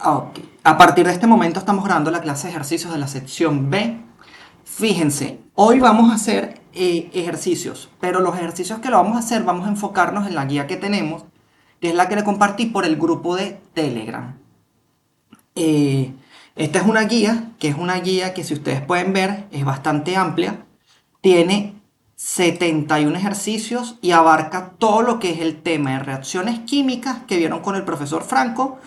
Ok, a partir de este momento estamos grabando la clase de ejercicios de la sección B. Fíjense, hoy vamos a hacer ejercicios, pero los ejercicios que lo vamos a hacer vamos a enfocarnos en la guía que tenemos, que es la que le compartí por el grupo de Telegram. Eh, Esta es una guía, que si ustedes pueden ver es bastante amplia, tiene 71 ejercicios y abarca todo lo que es el tema de reacciones químicas que vieron con el profesor Franco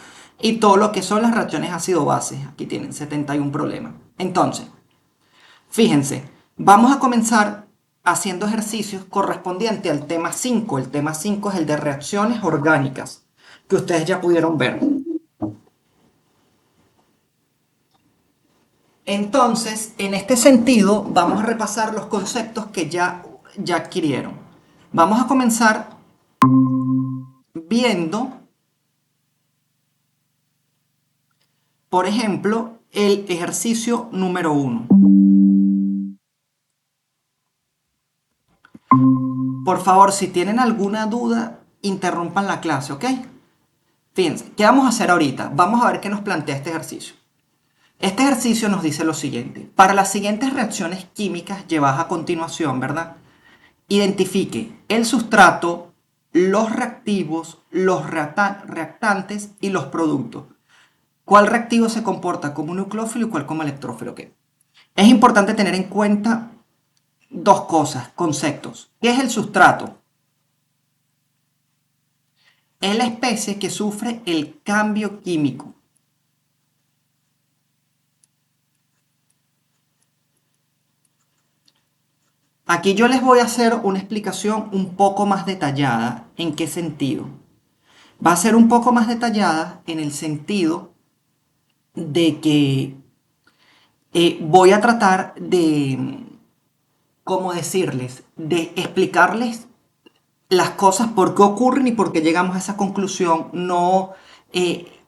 y todo lo que son las reacciones ácido-base. Aquí tienen 71 problemas. Entonces, fíjense, vamos a comenzar haciendo ejercicios correspondientes al tema 5. El tema 5 es el de reacciones orgánicas, que ustedes ya pudieron ver. Entonces, en este sentido, vamos a repasar los conceptos que ya adquirieron. Vamos a comenzar viendo, por ejemplo, el ejercicio número 1. Por favor, si tienen alguna duda, interrumpan la clase, ¿ok? Fíjense, ¿qué vamos a hacer ahorita? Vamos a ver qué nos plantea este ejercicio. Este ejercicio nos dice lo siguiente. Para las siguientes reacciones químicas llevadas a continuación, ¿verdad? Identifique el sustrato, los reactivos, los reactantes y los productos. ¿Cuál reactivo se comporta como un nucleófilo y cuál como electrófilo? ¿Qué? Es importante tener en cuenta dos cosas, conceptos. ¿Qué es el sustrato? Es la especie que sufre el cambio químico. Aquí yo les voy a hacer una explicación un poco más detallada. ¿En qué sentido? Va a ser un poco más detallada en el sentido de que voy a tratar de, ¿cómo decirles? De explicarles las cosas, por qué ocurren y por qué llegamos a esa conclusión. No,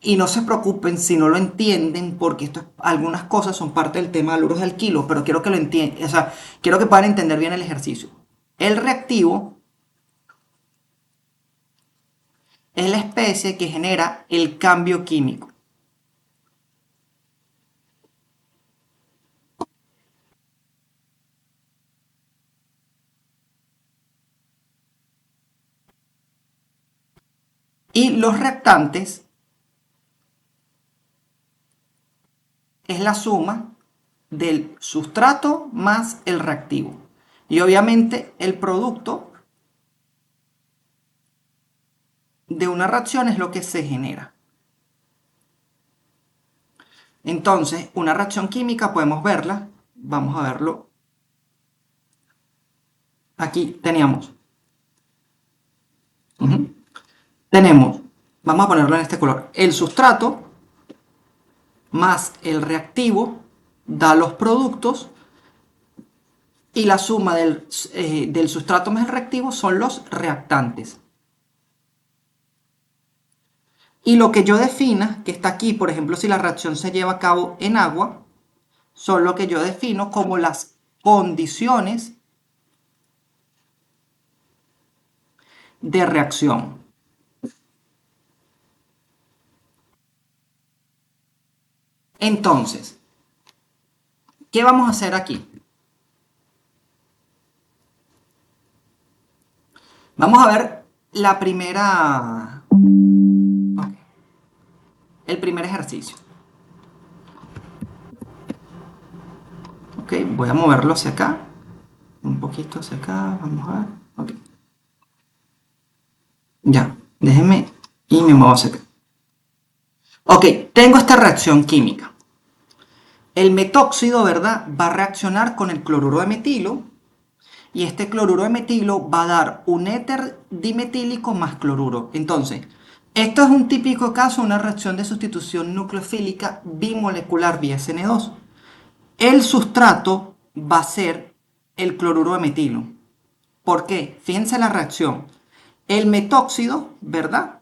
y no se preocupen si no lo entienden, porque algunas cosas son parte del tema de euros del kilo, pero quiero que lo entiendan, o sea, quiero que puedan entender bien el ejercicio. El reactivo es la especie que genera el cambio químico. Y los reactantes es la suma del sustrato más el reactivo. Y obviamente el producto de una reacción es lo que se genera. Entonces, una reacción química podemos verla, vamos a verlo. Aquí teníamos, tenemos, vamos a ponerlo en este color, el sustrato más el reactivo da los productos y la suma del sustrato más el reactivo son los reactantes. Y lo que yo defina, que está aquí, por ejemplo, si la reacción se lleva a cabo en agua, son lo que yo defino como las condiciones de reacción. Entonces, ¿qué vamos a hacer aquí? Vamos a ver la primera... Okay. El primer ejercicio. Ok, voy a moverlo hacia acá. Un poquito hacia acá, vamos a ver. Ok. Ya, déjenme y me muevo hacia acá. Ok, tengo esta reacción química. El metóxido, ¿verdad? Va a reaccionar con el cloruro de metilo y este cloruro de metilo va a dar un éter dimetílico más cloruro. Entonces, esto es un típico caso de una reacción de sustitución nucleofílica bimolecular vía SN2. El sustrato va a ser el cloruro de metilo. ¿Por qué? Fíjense la reacción. El metóxido, ¿verdad?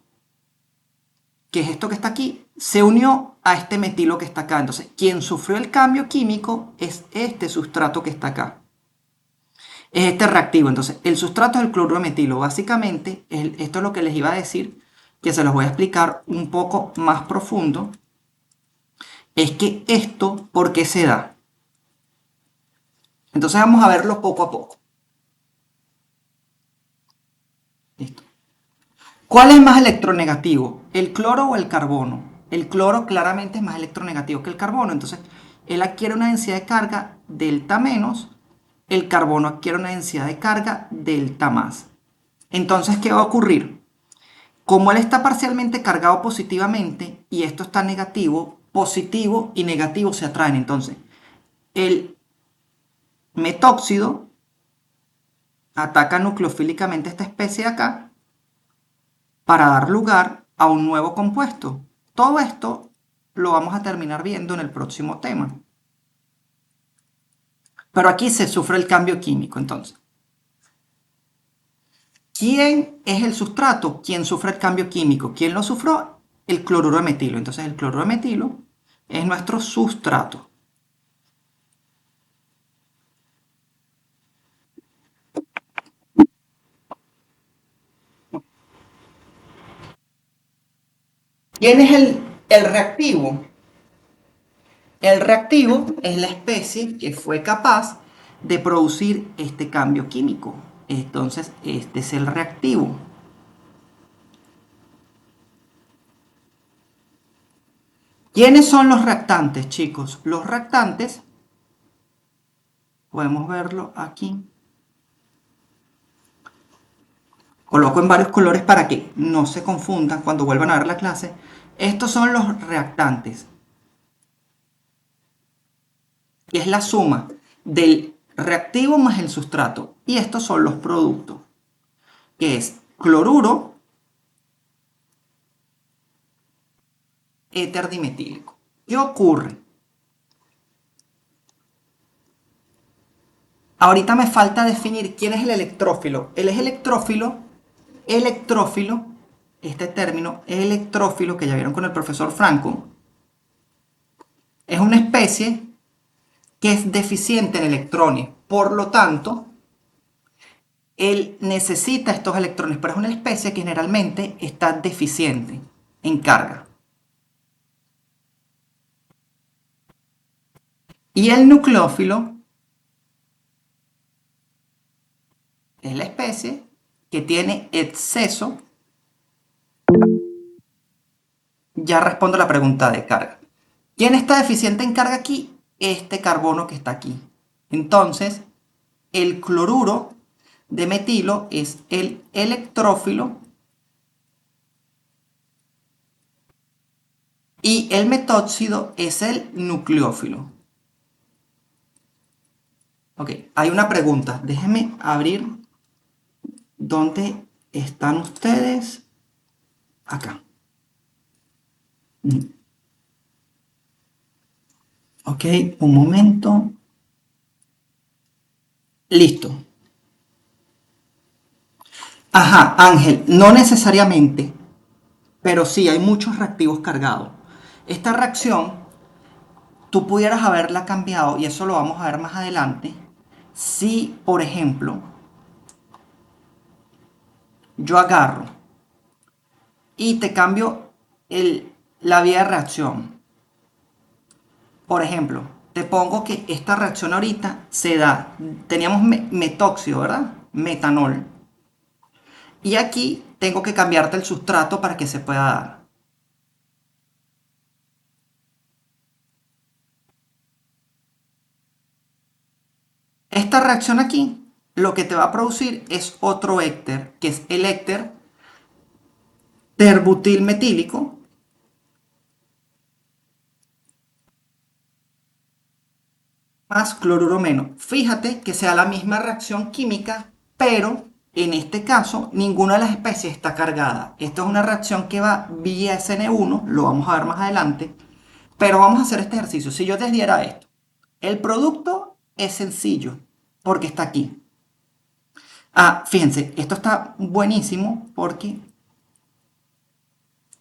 Que es esto que está aquí, se unió a este metilo que está acá. Entonces, quien sufrió el cambio químico es este sustrato que está acá. Es este reactivo. Entonces, el sustrato es el cloruro de metilo. Básicamente, esto es lo que les iba a decir, que se los voy a explicar un poco más profundo. es que esto, ¿por qué se da? Entonces vamos a verlo poco a poco. Listo. ¿Cuál es más electronegativo? ¿El cloro o el carbono? El cloro claramente es más electronegativo que el carbono. Entonces, él adquiere una densidad de carga delta menos, el carbono adquiere una densidad de carga delta más. Entonces, ¿qué va a ocurrir? Como él está parcialmente cargado positivamente y esto está negativo, positivo y negativo se atraen. Entonces, el metóxido ataca nucleofílicamente esta especie de acá para dar lugar a un nuevo compuesto. Todo esto lo vamos a terminar viendo en el próximo tema. Pero aquí se sufre el cambio químico, entonces. ¿Quién es el sustrato? ¿Quién sufre el cambio químico? ¿Quién lo sufrió? El cloruro de metilo. Entonces el cloruro de metilo es nuestro sustrato. ¿Quién es el reactivo? El reactivo es la especie que fue capaz de producir este cambio químico. Entonces, este es el reactivo. ¿Quiénes son los reactantes, chicos? Los reactantes, podemos verlo aquí. Coloco en varios colores para que no se confundan cuando vuelvan a ver la clase. Estos son los reactantes, que es la suma del reactivo más el sustrato. Y estos son los productos, que es cloruro, éter dimetílico. ¿Qué ocurre? Ahorita me falta definir quién es el electrófilo. Él es electrófilo, este término electrófilo que ya vieron con el profesor Franco, es una especie que es deficiente en electrones. Por lo tanto, él necesita estos electrones, pero es una especie que generalmente está deficiente en carga. Y el nucleófilo es la especie que tiene exceso. Ya respondo a la pregunta de carga. ¿Quién está deficiente en carga aquí? Este carbono que está aquí. Entonces, el cloruro de metilo es el electrófilo y el metóxido es el nucleófilo. Ok, hay una pregunta. Déjenme abrir. ¿Dónde están ustedes? Acá. Ok, un momento. Listo. Ajá, Ángel, no necesariamente, pero sí hay muchos reactivos cargados. Esta reacción, tú pudieras haberla cambiado, y eso lo vamos a ver más adelante, si, por ejemplo, yo agarro y te cambio la vía de reacción. Por ejemplo, te pongo que esta reacción ahorita se da, teníamos metóxido, ¿verdad? Metanol. Y aquí tengo que cambiarte el sustrato para que se pueda dar. Esta reacción aquí lo que te va a producir es otro éter, que es el éter terbutilmetílico más cloruro menos. Fíjate que sea la misma reacción química, pero en este caso ninguna de las especies está cargada. Esto es una reacción que va vía SN1, lo vamos a ver más adelante, pero vamos a hacer este ejercicio. Si yo te diera esto, el producto es sencillo porque está aquí. Ah, fíjense, esto está buenísimo porque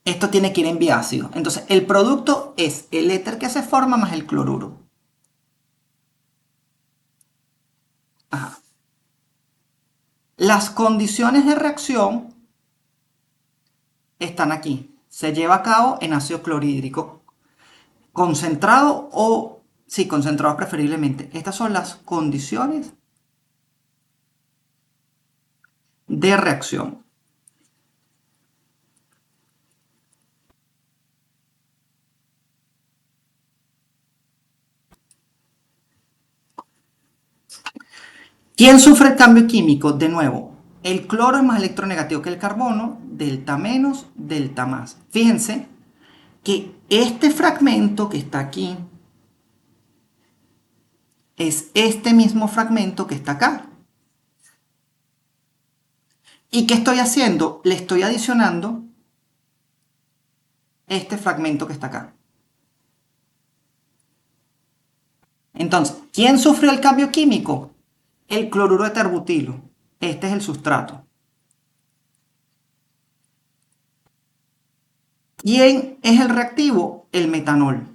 esto tiene que ir en biácido. Entonces, el producto es el éter que se forma más el cloruro. Ajá. Las condiciones de reacción están aquí. Se lleva a cabo en ácido clorhídrico. concentrado o, sí, concentrado preferiblemente. Estas son las condiciones de reacción. ¿Quién sufre el cambio químico? De nuevo, el cloro es más electronegativo que el carbono, delta menos, delta más. Fíjense que este fragmento que está aquí es este mismo fragmento que está acá. ¿Y qué estoy haciendo? Le estoy adicionando este fragmento que está acá. Entonces, ¿quién sufrió el cambio químico? El cloruro de terbutilo. Este es el sustrato. ¿Quién es el reactivo? El metanol.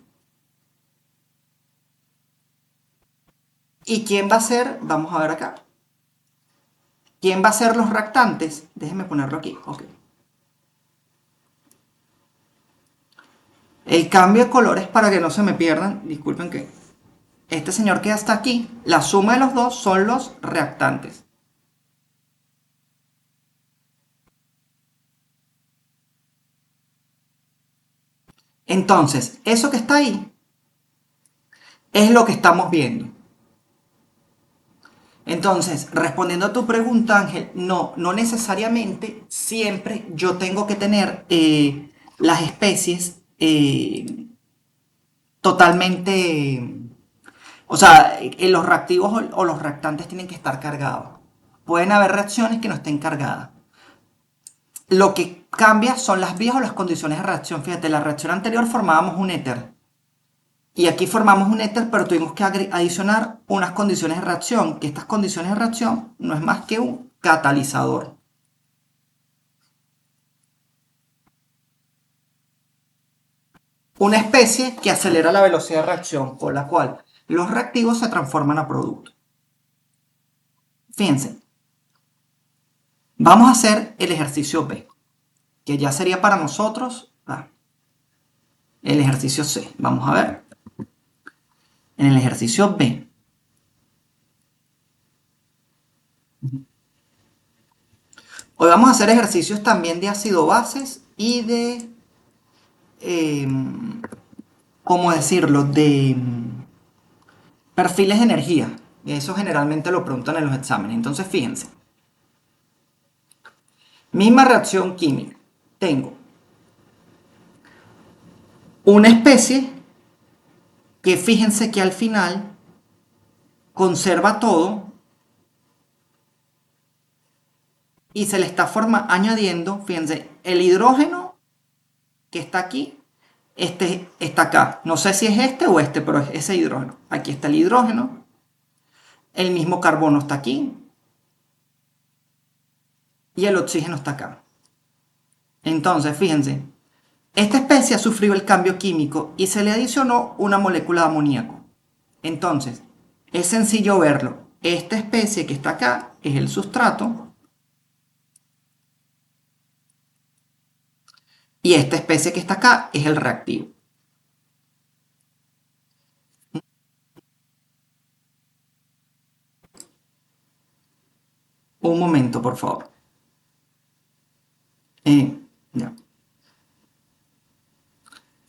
¿Y quién va a ser? Vamos a ver acá. ¿Quién va a ser los reactantes? Déjenme ponerlo aquí. Ok. El cambio de colores para que no se me pierdan. Disculpen que este señor que está aquí, la suma de los dos son los reactantes. Entonces, eso que está ahí es lo que estamos viendo. Entonces, respondiendo a tu pregunta, Ángel, no, no necesariamente siempre yo tengo que tener las especies totalmente, o sea, los reactivos o los reactantes tienen que estar cargados. Pueden haber reacciones que no estén cargadas. Lo que cambia son las vías o las condiciones de reacción. Fíjate, la reacción anterior formábamos un éter. Y aquí formamos un éter, pero tuvimos que adicionar unas condiciones de reacción, que estas condiciones de reacción no es más que un catalizador. Una especie que acelera la velocidad de reacción, con la cual los reactivos se transforman a productos. Fíjense, vamos a hacer el ejercicio B, que ya sería para nosotros el ejercicio C. Vamos a ver. En el ejercicio B, hoy vamos a hacer ejercicios también de ácido-bases y de, eh, ¿cómo decirlo? De perfiles de energía. Y eso generalmente lo preguntan en los exámenes. Entonces, fíjense. Misma reacción química. Tengo una especie que fíjense que al final conserva todo y se le está añadiendo, fíjense, el hidrógeno que está aquí, este está acá. No sé si es este o este, pero es ese hidrógeno. Aquí está el hidrógeno, el mismo carbono está aquí y el oxígeno está acá. Entonces, fíjense, esta especie ha sufrido el cambio químico y se le adicionó una molécula de amoníaco. Entonces, es sencillo verlo. Esta especie que está acá es el sustrato y esta especie que está acá es el reactivo. Un momento, por favor. Ya.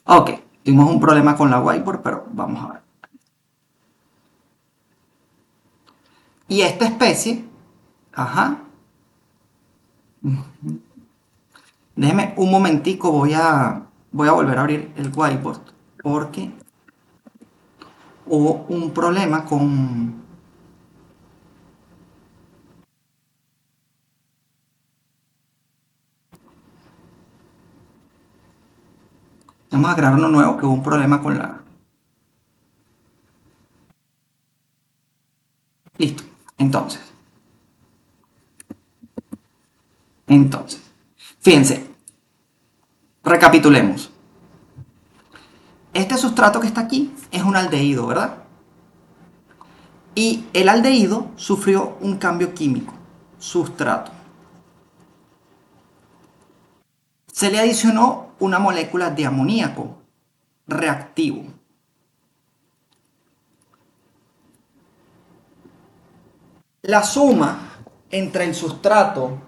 Ok, tuvimos un problema con la whiteboard, pero vamos a ver. Y esta especie, ajá, déjeme un momentico, voy a volver a abrir el whiteboard porque hubo un problema con... Vamos a crear uno nuevo que hubo un problema con la... Listo. Entonces, fíjense, recapitulemos. Este sustrato que está aquí es un aldehído, ¿verdad? Y el aldehído sufrió un cambio químico, sustrato. Se le adicionó una molécula de amoníaco, reactivo. La suma entre el sustrato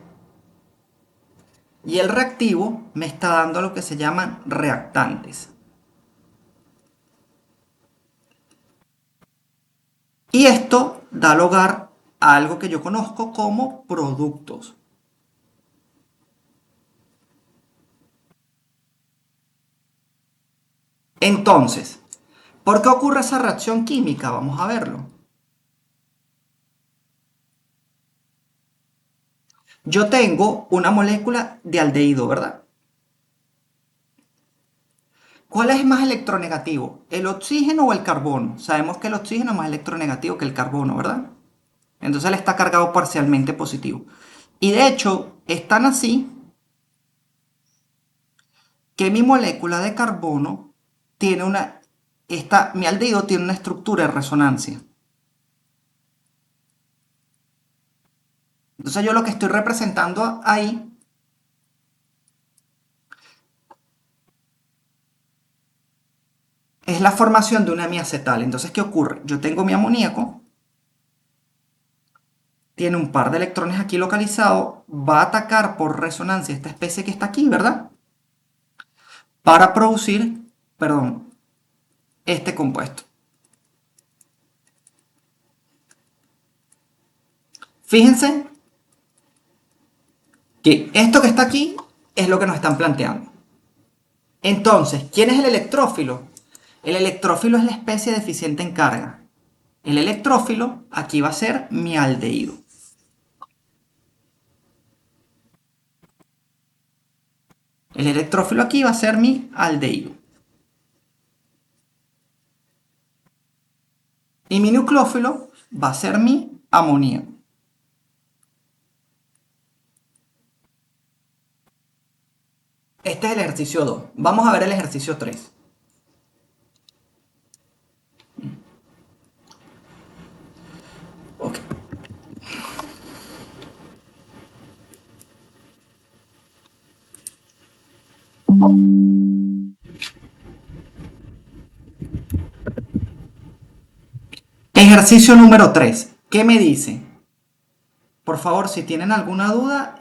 y el reactivo me está dando lo que se llaman reactantes. Y esto da lugar a algo que yo conozco como productos. Entonces, ¿por qué ocurre esa reacción química? Vamos a verlo. Yo tengo una molécula de aldehído, ¿verdad? ¿Cuál es más electronegativo? ¿El oxígeno o el carbono? Sabemos que el oxígeno es más electronegativo que el carbono, ¿verdad? Entonces él está cargado parcialmente positivo. Y de hecho, es tan así que mi molécula de carbono tiene mi aldehído tiene una estructura de resonancia. Entonces yo lo que estoy representando ahí es la formación de una miacetal. Entonces, ¿qué ocurre? Yo tengo mi amoníaco, tiene un par de electrones aquí localizados, va a atacar por resonancia esta especie que está aquí, ¿verdad? Para producir, perdón, este compuesto. Fíjense que esto que está aquí es lo que nos están planteando. Entonces, ¿quién es el electrófilo? El electrófilo es la especie deficiente en carga. El electrófilo aquí va a ser mi aldehído. El electrófilo aquí va a ser mi aldehído. Y mi nucleófilo va a ser mi amoníaco. Este es el ejercicio 2. Vamos a ver el ejercicio 3. Okay. Ejercicio número 3. ¿Qué me dice? Por favor, si tienen alguna duda,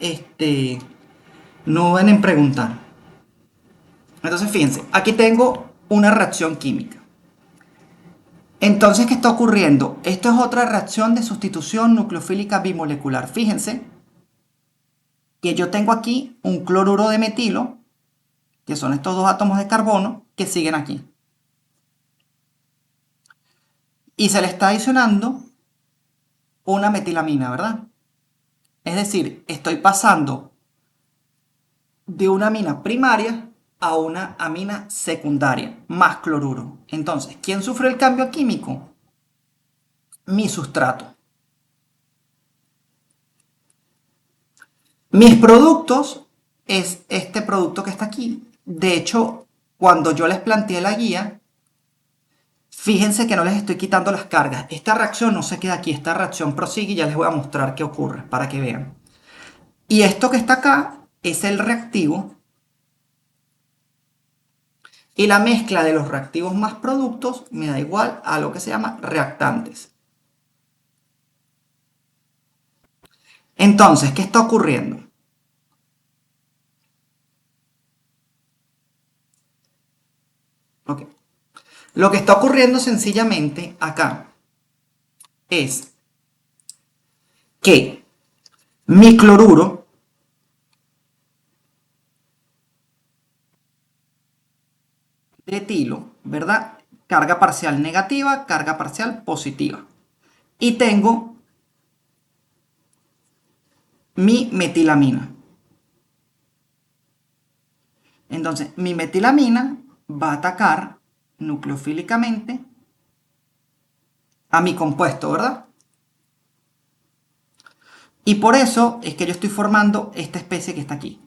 no duden en preguntar. Entonces, fíjense, aquí tengo una reacción química. Entonces, ¿qué está ocurriendo? Esto es otra reacción de sustitución nucleofílica bimolecular. Fíjense que yo tengo aquí un cloruro de metilo, que son estos dos átomos de carbono, que siguen aquí. Y se le está adicionando una metilamina, ¿verdad? Es decir, estoy pasando de una amina primaria a una amina secundaria, más cloruro. Entonces, ¿quién sufre el cambio químico? Mi sustrato. Mis productos es este producto que está aquí. De hecho, cuando yo les planteé la guía, fíjense que no les estoy quitando las cargas. Esta reacción no se queda aquí, esta reacción prosigue y ya les voy a mostrar qué ocurre para que vean. Y esto que está acá es el reactivo. Y la mezcla de los reactivos más productos me da igual a lo que se llama reactantes. Entonces, ¿qué está ocurriendo? Okay. Lo que está ocurriendo sencillamente acá es que mi cloruro de etilo, ¿verdad? Carga parcial negativa, carga parcial positiva. Y tengo mi metilamina. Entonces, mi metilamina va a atacar nucleofílicamente a mi compuesto, ¿verdad? Y por eso es que yo estoy formando esta especie que está aquí.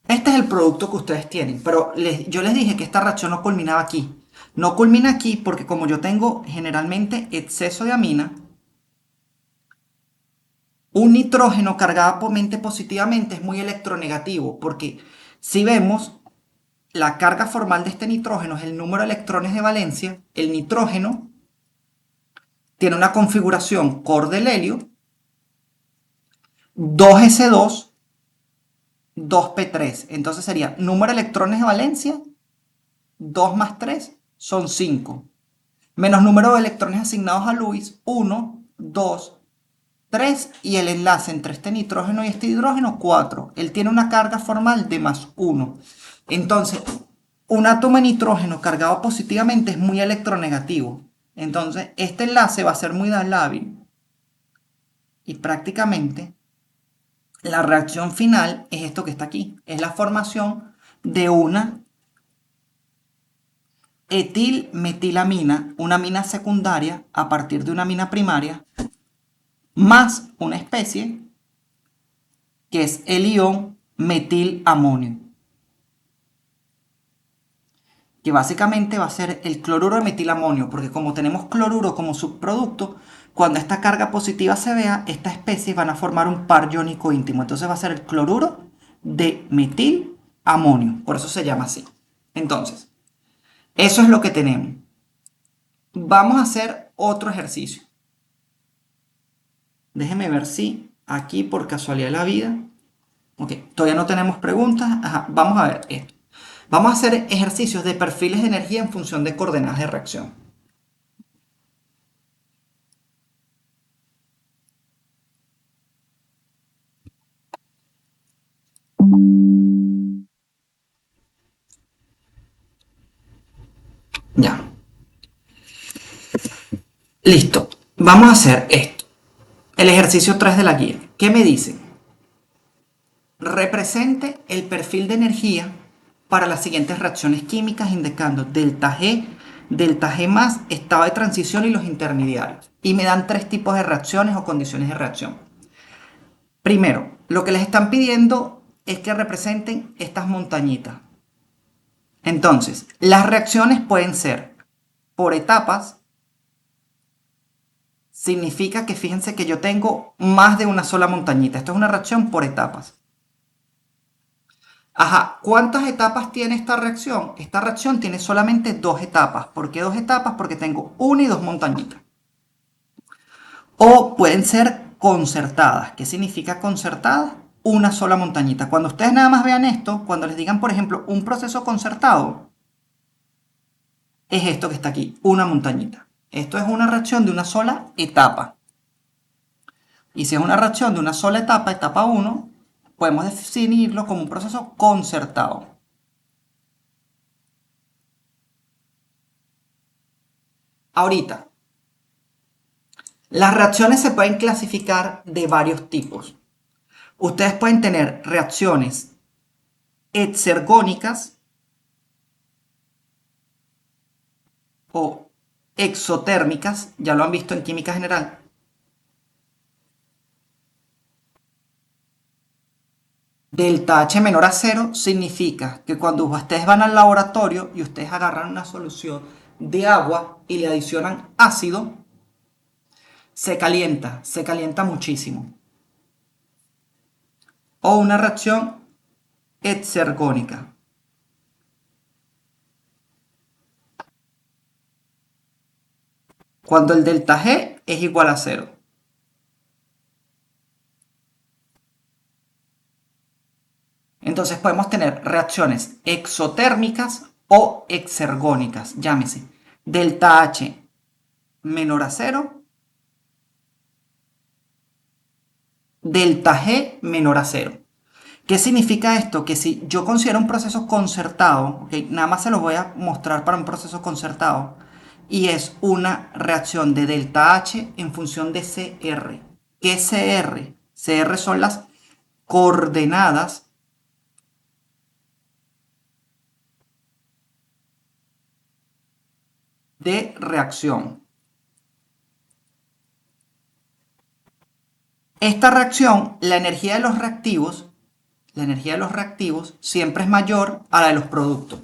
Este es el producto que ustedes tienen, pero yo les dije que esta reacción no culminaba aquí. No culmina aquí porque como yo tengo generalmente exceso de amina, un nitrógeno cargado positivamente es muy electronegativo porque Si vemos, la carga formal de este nitrógeno es el número de electrones de valencia. El nitrógeno tiene una configuración core del helio, 2s2, 2p3. Entonces sería número de electrones de valencia, 2 más 3 son 5. Menos número de electrones asignados a Lewis, 1, 2, 3. Y el enlace entre este nitrógeno y este hidrógeno, 4. Él tiene una carga formal de más 1. Entonces, un átomo de nitrógeno cargado positivamente es muy electronegativo. Entonces, este enlace va a ser muy lábil. Y prácticamente la reacción final es esto que está aquí. Es la formación de una etilmetilamina, una amina secundaria a partir de una amina primaria, más una especie que es el ion metilamonio, que básicamente va a ser el cloruro de metilamonio, porque como tenemos cloruro como subproducto, cuando esta carga positiva se vea, estas especies van a formar un par iónico íntimo. Entonces va a ser el cloruro de metilamonio, por eso se llama así. Entonces, eso es lo que tenemos. Vamos a hacer otro ejercicio. Déjenme ver si aquí por casualidad de la vida. Ok, todavía no tenemos preguntas. Ajá, vamos a ver esto. Vamos a hacer ejercicios de perfiles de energía en función de coordenadas de reacción. Ya. Listo. Vamos a hacer esto. El ejercicio 3 de la guía. ¿Qué me dice? Represente el perfil de energía para las siguientes reacciones químicas indicando delta G más, estado de transición y los intermediarios. Y me dan 3 tipos de reacciones o condiciones de reacción. Primero, lo que les están pidiendo es que representen estas montañitas. Entonces, las reacciones pueden ser por etapas. Significa que fíjense que yo tengo más de una sola montañita. Esto es una reacción por etapas. Ajá, ¿cuántas etapas tiene esta reacción? Esta reacción tiene solamente 2 etapas. ¿Por qué 2 etapas? Porque tengo una y 2 montañitas. O pueden ser concertadas. ¿Qué significa concertadas? Una sola montañita. Cuando ustedes nada más vean esto, cuando les digan, por ejemplo, un proceso concertado, es esto que está aquí, una montañita. Esto es una reacción de una sola etapa. Y si es una reacción de una sola etapa, etapa 1, podemos definirlo como un proceso concertado. Ahorita, las reacciones se pueden clasificar de varios tipos. Ustedes pueden tener reacciones exergónicas o exotérmicas, ya lo han visto en química general. Delta H menor a cero significa que cuando ustedes van al laboratorio y ustedes agarran una solución de agua y le adicionan ácido, se calienta muchísimo. O una reacción exergónica. Cuando el delta G es igual a cero. Entonces podemos tener reacciones exotérmicas o exergónicas, llámese delta H menor a cero, delta G menor a cero. ¿Qué significa esto? Que si yo considero un proceso concertado, ¿okay? Nada más se los voy a mostrar para un proceso concertado, y es una reacción de delta H en función de CR. ¿Qué es CR? CR son las coordenadas de reacción. Esta reacción, la energía de los reactivos siempre es mayor a la de los productos.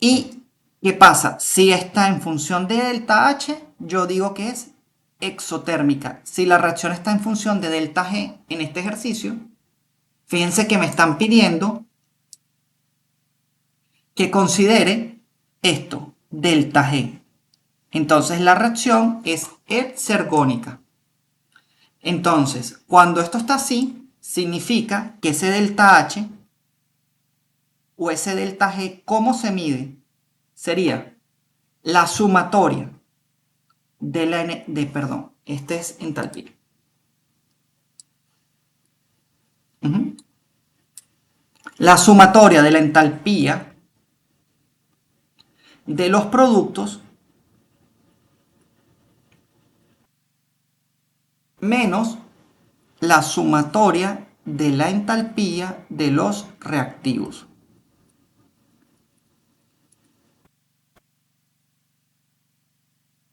¿Y qué pasa? Si está en función de delta H, yo digo que es exotérmica. Si la reacción está en función de delta G en este ejercicio, Fíjense que me están pidiendo que considere esto, delta G. Entonces la reacción es exergónica. Entonces, cuando esto está así, significa que ese delta H o ese delta G, ¿cómo se mide? Sería la sumatoria de la perdón, este es entalpía. La sumatoria de la entalpía de los productos menos la sumatoria de la entalpía de los reactivos.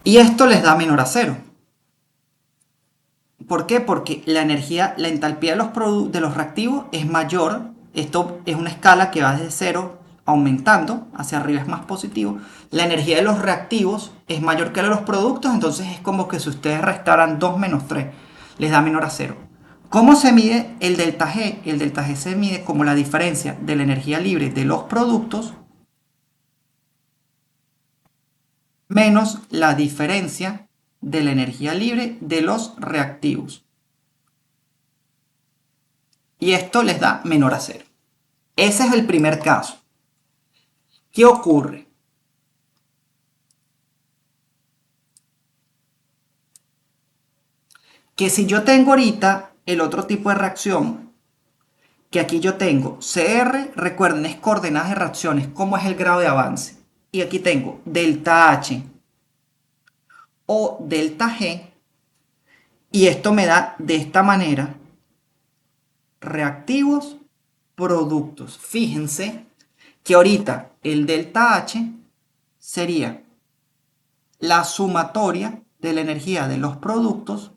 Y esto les da menor a cero. ¿Por qué? Porque la energía, la entalpía de los reactivos es mayor. Esto es una escala que va desde cero aumentando, hacia arriba es más positivo. La energía de los reactivos es mayor que la de los productos, entonces es como que si ustedes restaran 2 menos 3, les da menor a cero. ¿Cómo se mide el delta G? El delta G se mide como la diferencia de la energía libre de los productos menos la diferencia de la energía libre de los reactivos. Y esto les da menor a cero. Ese es el primer caso. ¿Qué ocurre? Que si yo tengo ahorita el otro tipo de reacción, que aquí yo tengo CR, recuerden, es coordenadas de reacciones, cómo es el grado de avance. Y aquí tengo delta H o delta G, y esto me da de esta manera reactivos, productos. Fíjense que ahorita el delta H sería la sumatoria de la energía de los productos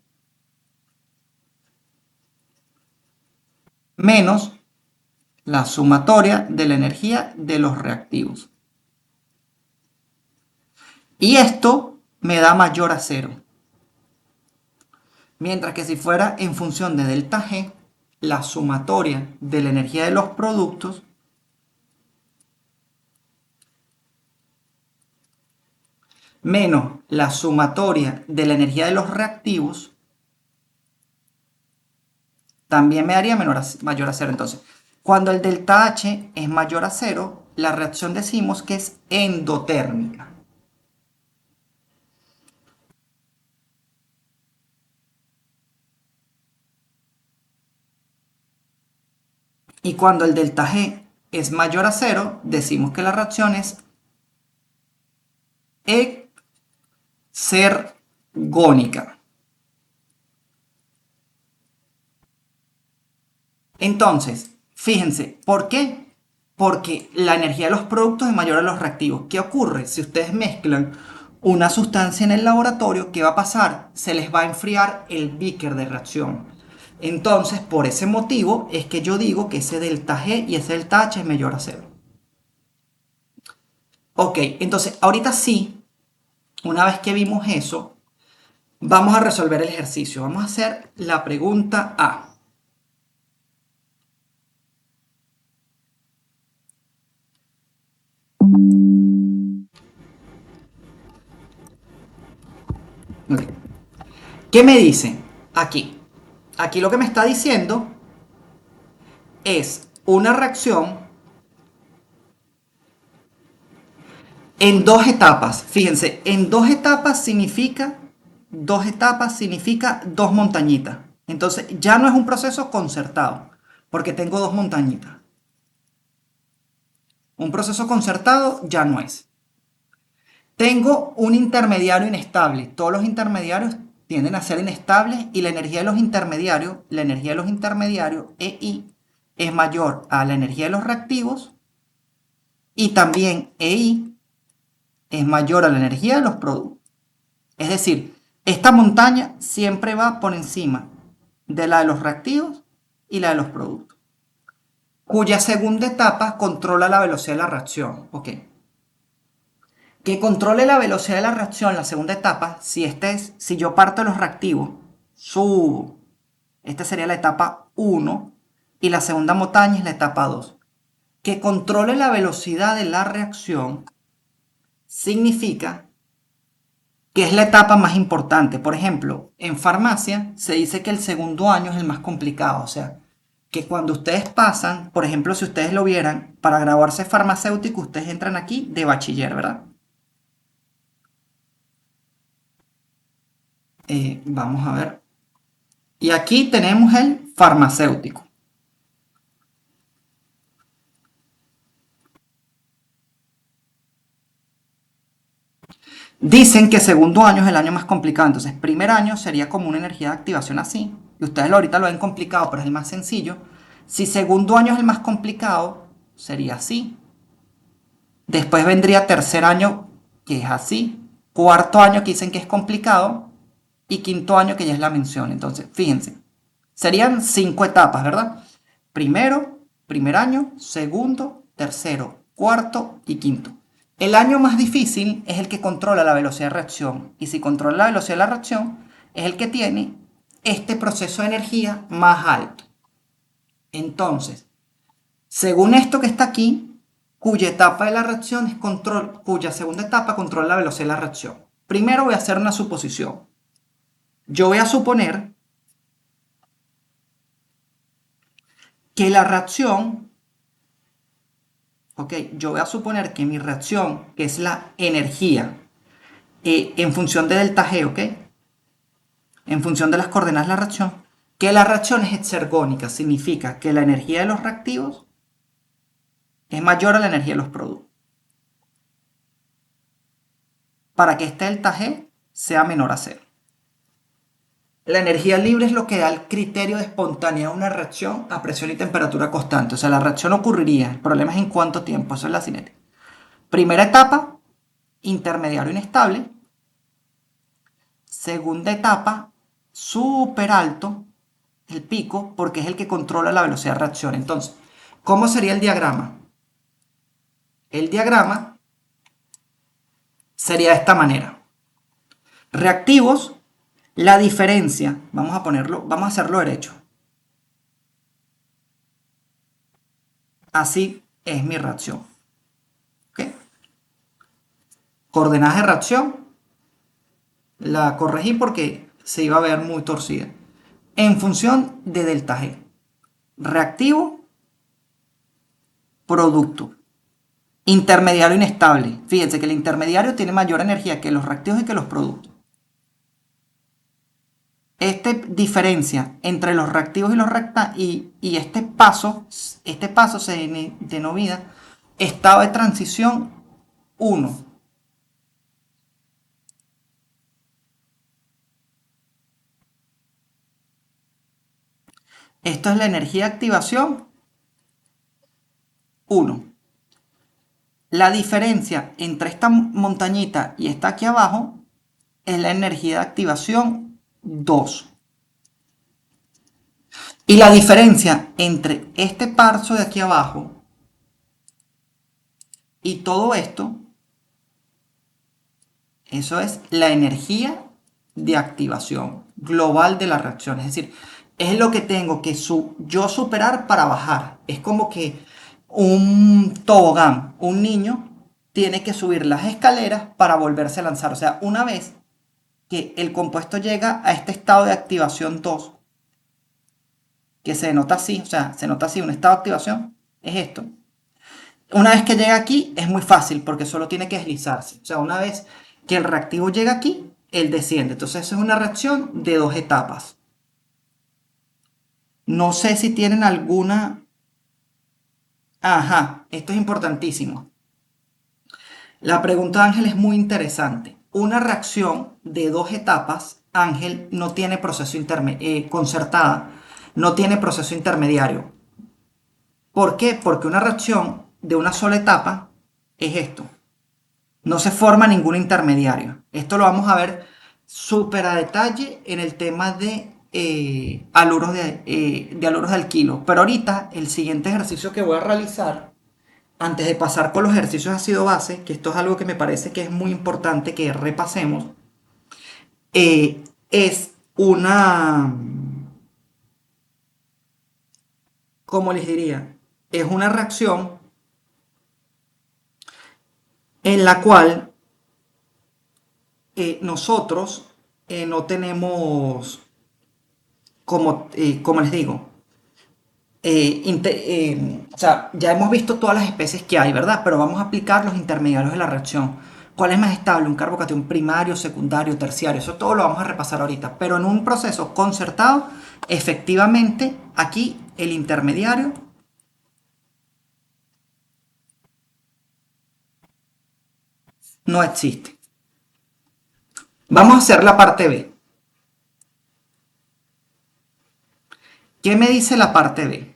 menos la sumatoria de la energía de los reactivos. Y esto me da mayor a cero. Mientras que si fuera en función de delta G, la sumatoria de la energía de los productos menos la sumatoria de la energía de los reactivos también me daría mayor a cero. Entonces, cuando el delta H es mayor a cero, la reacción decimos que es endotérmica. Y cuando el delta G es mayor a cero, decimos que la reacción es exergónica. Entonces, fíjense, ¿por qué? Porque la energía de los productos es mayor a los reactivos. ¿Qué ocurre? Si ustedes mezclan una sustancia en el laboratorio, ¿qué va a pasar? Se les va a enfriar el beaker de reacción. Entonces, por ese motivo es que yo digo que ese delta G y ese delta H es mayor a cero. Ok, entonces ahorita sí, una vez que vimos eso, vamos a resolver el ejercicio. Vamos a hacer la pregunta A. Okay. ¿Qué me dice? Aquí. Aquí lo que me está diciendo es una reacción en dos etapas. Fíjense, en dos etapas significa dos montañitas. Entonces ya no es un proceso concertado, porque tengo dos montañitas. Un proceso concertado ya no es. Tengo un intermediario inestable. Todos los intermediarios tienden a ser inestables y la energía de los intermediarios, EI, es mayor a la energía de los reactivos y también EI es mayor a la energía de los productos. Es decir, esta montaña siempre va por encima de la de los reactivos y la de los productos, cuya segunda etapa controla la velocidad de la reacción. Ok. Que controle la velocidad de la reacción, la segunda etapa, si yo parto de los reactivos, subo. Esta sería la etapa 1 y la segunda montaña es la etapa 2. Que controle la velocidad de la reacción significa que es la etapa más importante. Por ejemplo, en farmacia se dice que el segundo año es el más complicado. O sea, que cuando ustedes pasan, por ejemplo, si ustedes lo vieran, para graduarse farmacéutico, ustedes entran aquí de bachiller, ¿verdad? Vamos a ver. Y aquí tenemos el farmacéutico. Dicen que segundo año es el año más complicado. Entonces, primer año sería como una energía de activación así. Y ustedes ahorita lo ven complicado, pero es el más sencillo. Si segundo año es el más complicado, sería así. Después vendría tercer año, que es así. Cuarto año que dicen que es complicado. Y quinto año que ya es la mención. Entonces, fíjense. Serían 5 etapas, ¿verdad? Primero, primer año, segundo, tercero, cuarto y quinto. El año más difícil es el que controla la velocidad de reacción. Y si controla la velocidad de la reacción, es el que tiene este proceso de energía más alto. Entonces, según esto que está aquí, cuya etapa de la reacción es control, cuya segunda etapa controla la velocidad de la reacción. Primero voy a hacer una suposición. Yo voy a suponer que la reacción, ok, yo voy a suponer que mi reacción, que es la energía, en función de delta G, ok, en función de las coordenadas de la reacción, que la reacción es exergónica, significa que la energía de los reactivos es mayor a la energía de los productos. Para que este delta G sea menor a cero. La energía libre es lo que da el criterio de espontaneidad de una reacción a presión y temperatura constante. O sea, la reacción ocurriría, el problema es en cuánto tiempo, eso es la cinética. Primera etapa, intermediario inestable. Segunda etapa, súper alto, el pico, porque es el que controla la velocidad de reacción. Entonces, ¿cómo sería el diagrama? El diagrama sería de esta manera. Reactivos, la diferencia, vamos a ponerlo, vamos a hacerlo derecho. Así es mi reacción. ¿Okay? Coordenadas de reacción, la corregí porque se iba a ver muy torcida. En función de delta G. Reactivo, producto. Intermediario inestable. Fíjense que el intermediario tiene mayor energía que los reactivos y que los productos. Esta diferencia entre los reactivos y los y este paso se denomina estado de transición 1. Esto es la energía de activación 1. La diferencia entre esta montañita y esta aquí abajo es la energía de activación 2. Y la diferencia entre este paso de aquí abajo y todo esto, eso es la energía de activación global de la reacción. Es decir, es lo que tengo que yo superar para bajar. Es como que un tobogán, un niño tiene que subir las escaleras para volverse a lanzar. O sea, una vez que el compuesto llega a este estado de activación 2, que se denota así, o sea, se nota así, un estado de activación, es esto. Una vez que llega aquí, es muy fácil porque solo tiene que deslizarse. O sea, una vez que el reactivo llega aquí, él desciende. Entonces, eso es una reacción de 2 etapas. No sé si tienen alguna... Ajá, esto es importantísimo. La pregunta de Ángel es muy interesante. Una reacción de 2 etapas, Ángel, no tiene proceso concertada, no tiene proceso intermediario. ¿Por qué? Porque una reacción de una sola etapa es esto. No se forma ningún intermediario. Esto lo vamos a ver súper a detalle en el tema de haluros de alquilo. Pero ahorita el siguiente ejercicio que voy a realizar, antes de pasar por los ejercicios de ácido base, que esto es algo que me parece que es muy importante que repasemos, es una... como les diría, es una reacción en la cual nosotros no tenemos, como les digo, o sea, ya hemos visto todas las especies que hay, ¿verdad? Pero vamos a aplicar los intermediarios de la reacción. ¿Cuál es más estable? ¿Un carbocatión primario, secundario, terciario? Eso todo lo vamos a repasar ahorita. Pero en un proceso concertado, efectivamente, aquí el intermediario no existe. Vamos a hacer la parte B. ¿Qué me dice la parte B?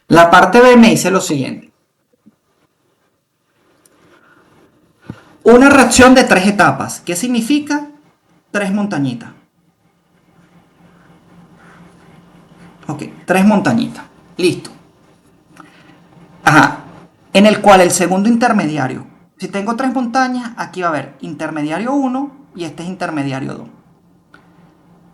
La parte B me dice lo siguiente. Una reacción de tres etapas. ¿Qué significa? Tres montañitas. Ok, tres montañitas. Listo. Ajá. En el cual el segundo intermediario. Si tengo tres montañas, aquí va a haber intermediario 1 y este es intermediario 2.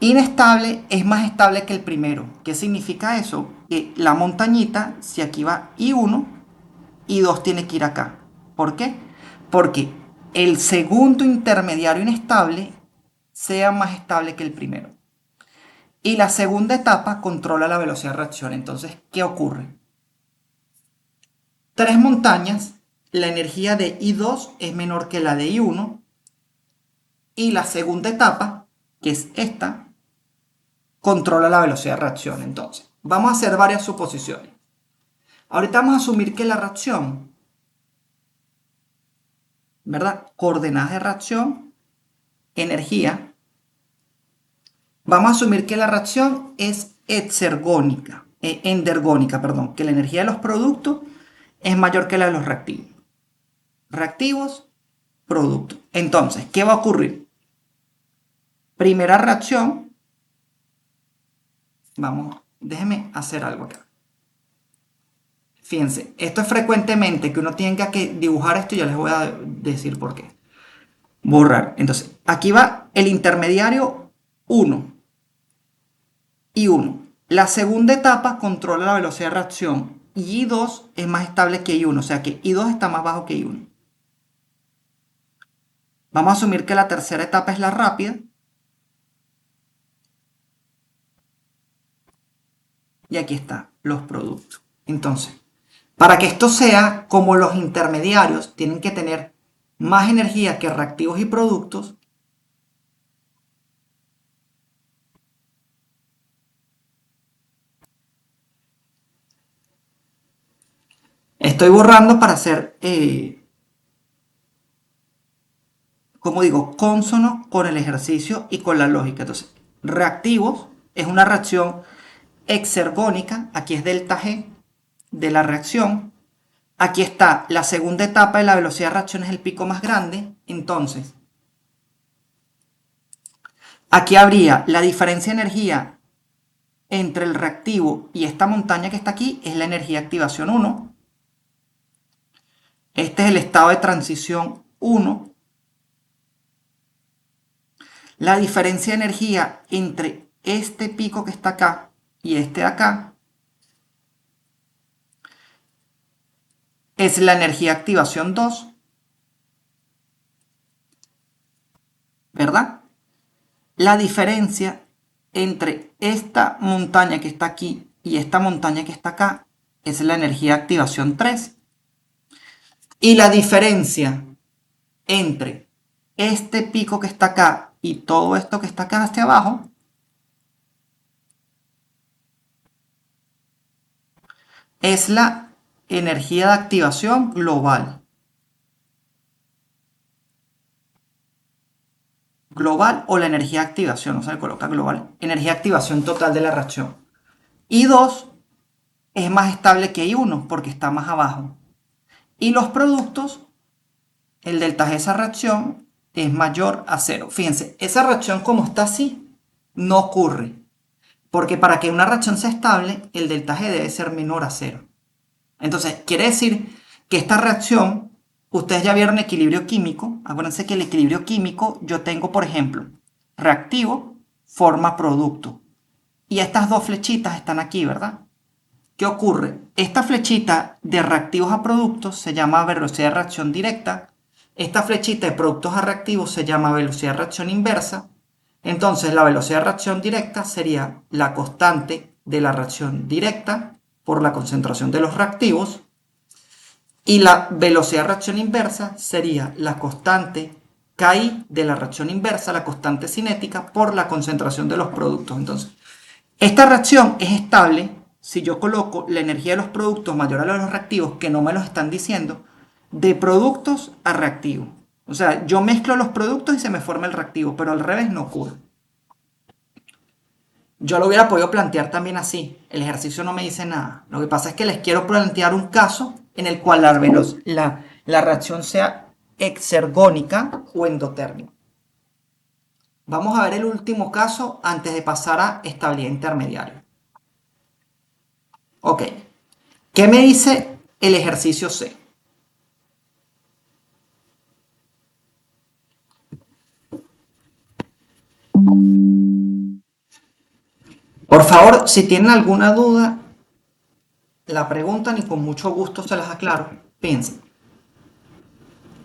Inestable es más estable que el primero. ¿Qué significa eso? Que la montañita, si aquí va I1, I2 tiene que ir acá. ¿Por qué? Porque el segundo intermediario inestable sea más estable que el primero. Y la segunda etapa controla la velocidad de reacción. Entonces, ¿qué ocurre? Tres montañas, la energía de I2 es menor que la de I1 y la segunda etapa, que es esta, controla la velocidad de reacción. Entonces, vamos a hacer varias suposiciones. Ahorita vamos a asumir que la reacción, ¿verdad? Coordenadas de reacción, energía. Vamos a asumir que la reacción es endergónica, perdón, que la energía de los productos es mayor que la de los reactivos. Reactivos, productos. Entonces, ¿qué va a ocurrir? Primera reacción, vamos, déjenme hacer algo acá. Fíjense, esto es frecuentemente que uno tenga que dibujar esto y ya les voy a decir por qué. Borrar. Entonces, aquí va el intermediario 1 y 1. La segunda etapa controla la velocidad de reacción y I2 es más estable que I1, o sea que I2 está más bajo que I1. Vamos a asumir que la tercera etapa es la rápida. Y aquí están los productos. Entonces, para que esto sea como los intermediarios tienen que tener más energía que reactivos y productos, estoy borrando para hacer, como digo, consono con el ejercicio y con la lógica. Entonces, reactivos es una reacción exergónica, aquí es delta G de la reacción. Aquí está la segunda etapa de la velocidad de reacción, es el pico más grande. Entonces, aquí habría la diferencia de energía entre el reactivo y esta montaña que está aquí, es la energía de activación 1. Este es el estado de transición 1. La diferencia de energía entre este pico que está acá y este de acá es la energía de activación 2, ¿verdad? La diferencia entre esta montaña que está aquí y esta montaña que está acá es la energía de activación 3. Y la diferencia entre este pico que está acá y todo esto que está acá hacia abajo es la energía de activación global. Global o la energía de activación, no se le coloca global. Energía de activación total de la reacción. I2 es más estable que I1 porque está más abajo. Y los productos, el delta G de esa reacción es mayor a 0. Fíjense, esa reacción como está así, No ocurre, porque para que una reacción sea estable, el delta G debe ser menor a cero. Entonces, quiere decir que esta reacción, ustedes ya vieron equilibrio químico. Acuérdense que el equilibrio químico, yo tengo, por ejemplo, reactivo forma producto. Y estas dos flechitas están aquí, ¿verdad? ¿Qué ocurre? Esta flechita de reactivos a productos se llama velocidad de reacción directa. Esta flechita de productos a reactivos se llama velocidad de reacción inversa. Entonces, la velocidad de reacción directa sería la constante de la reacción directa por la concentración de los reactivos. Y la velocidad de reacción inversa sería la constante KI de la reacción inversa, la constante cinética, por la concentración de los productos. Entonces, esta reacción es estable si yo coloco la energía de los productos mayor a la de los reactivos, que no me los están diciendo, de productos a reactivos. O sea, yo mezclo los productos y se me forma el reactivo, pero al revés no ocurre. Yo lo hubiera podido plantear también así. El ejercicio no me dice nada. Lo que pasa es que les quiero plantear un caso en el cual la reacción sea exergónica o endotérmica. Vamos a ver el último caso antes de pasar a estabilidad intermediaria. Ok. ¿Qué me dice el ejercicio C? Por favor, si tienen alguna duda, la preguntan y con mucho gusto se las aclaro. Piensen.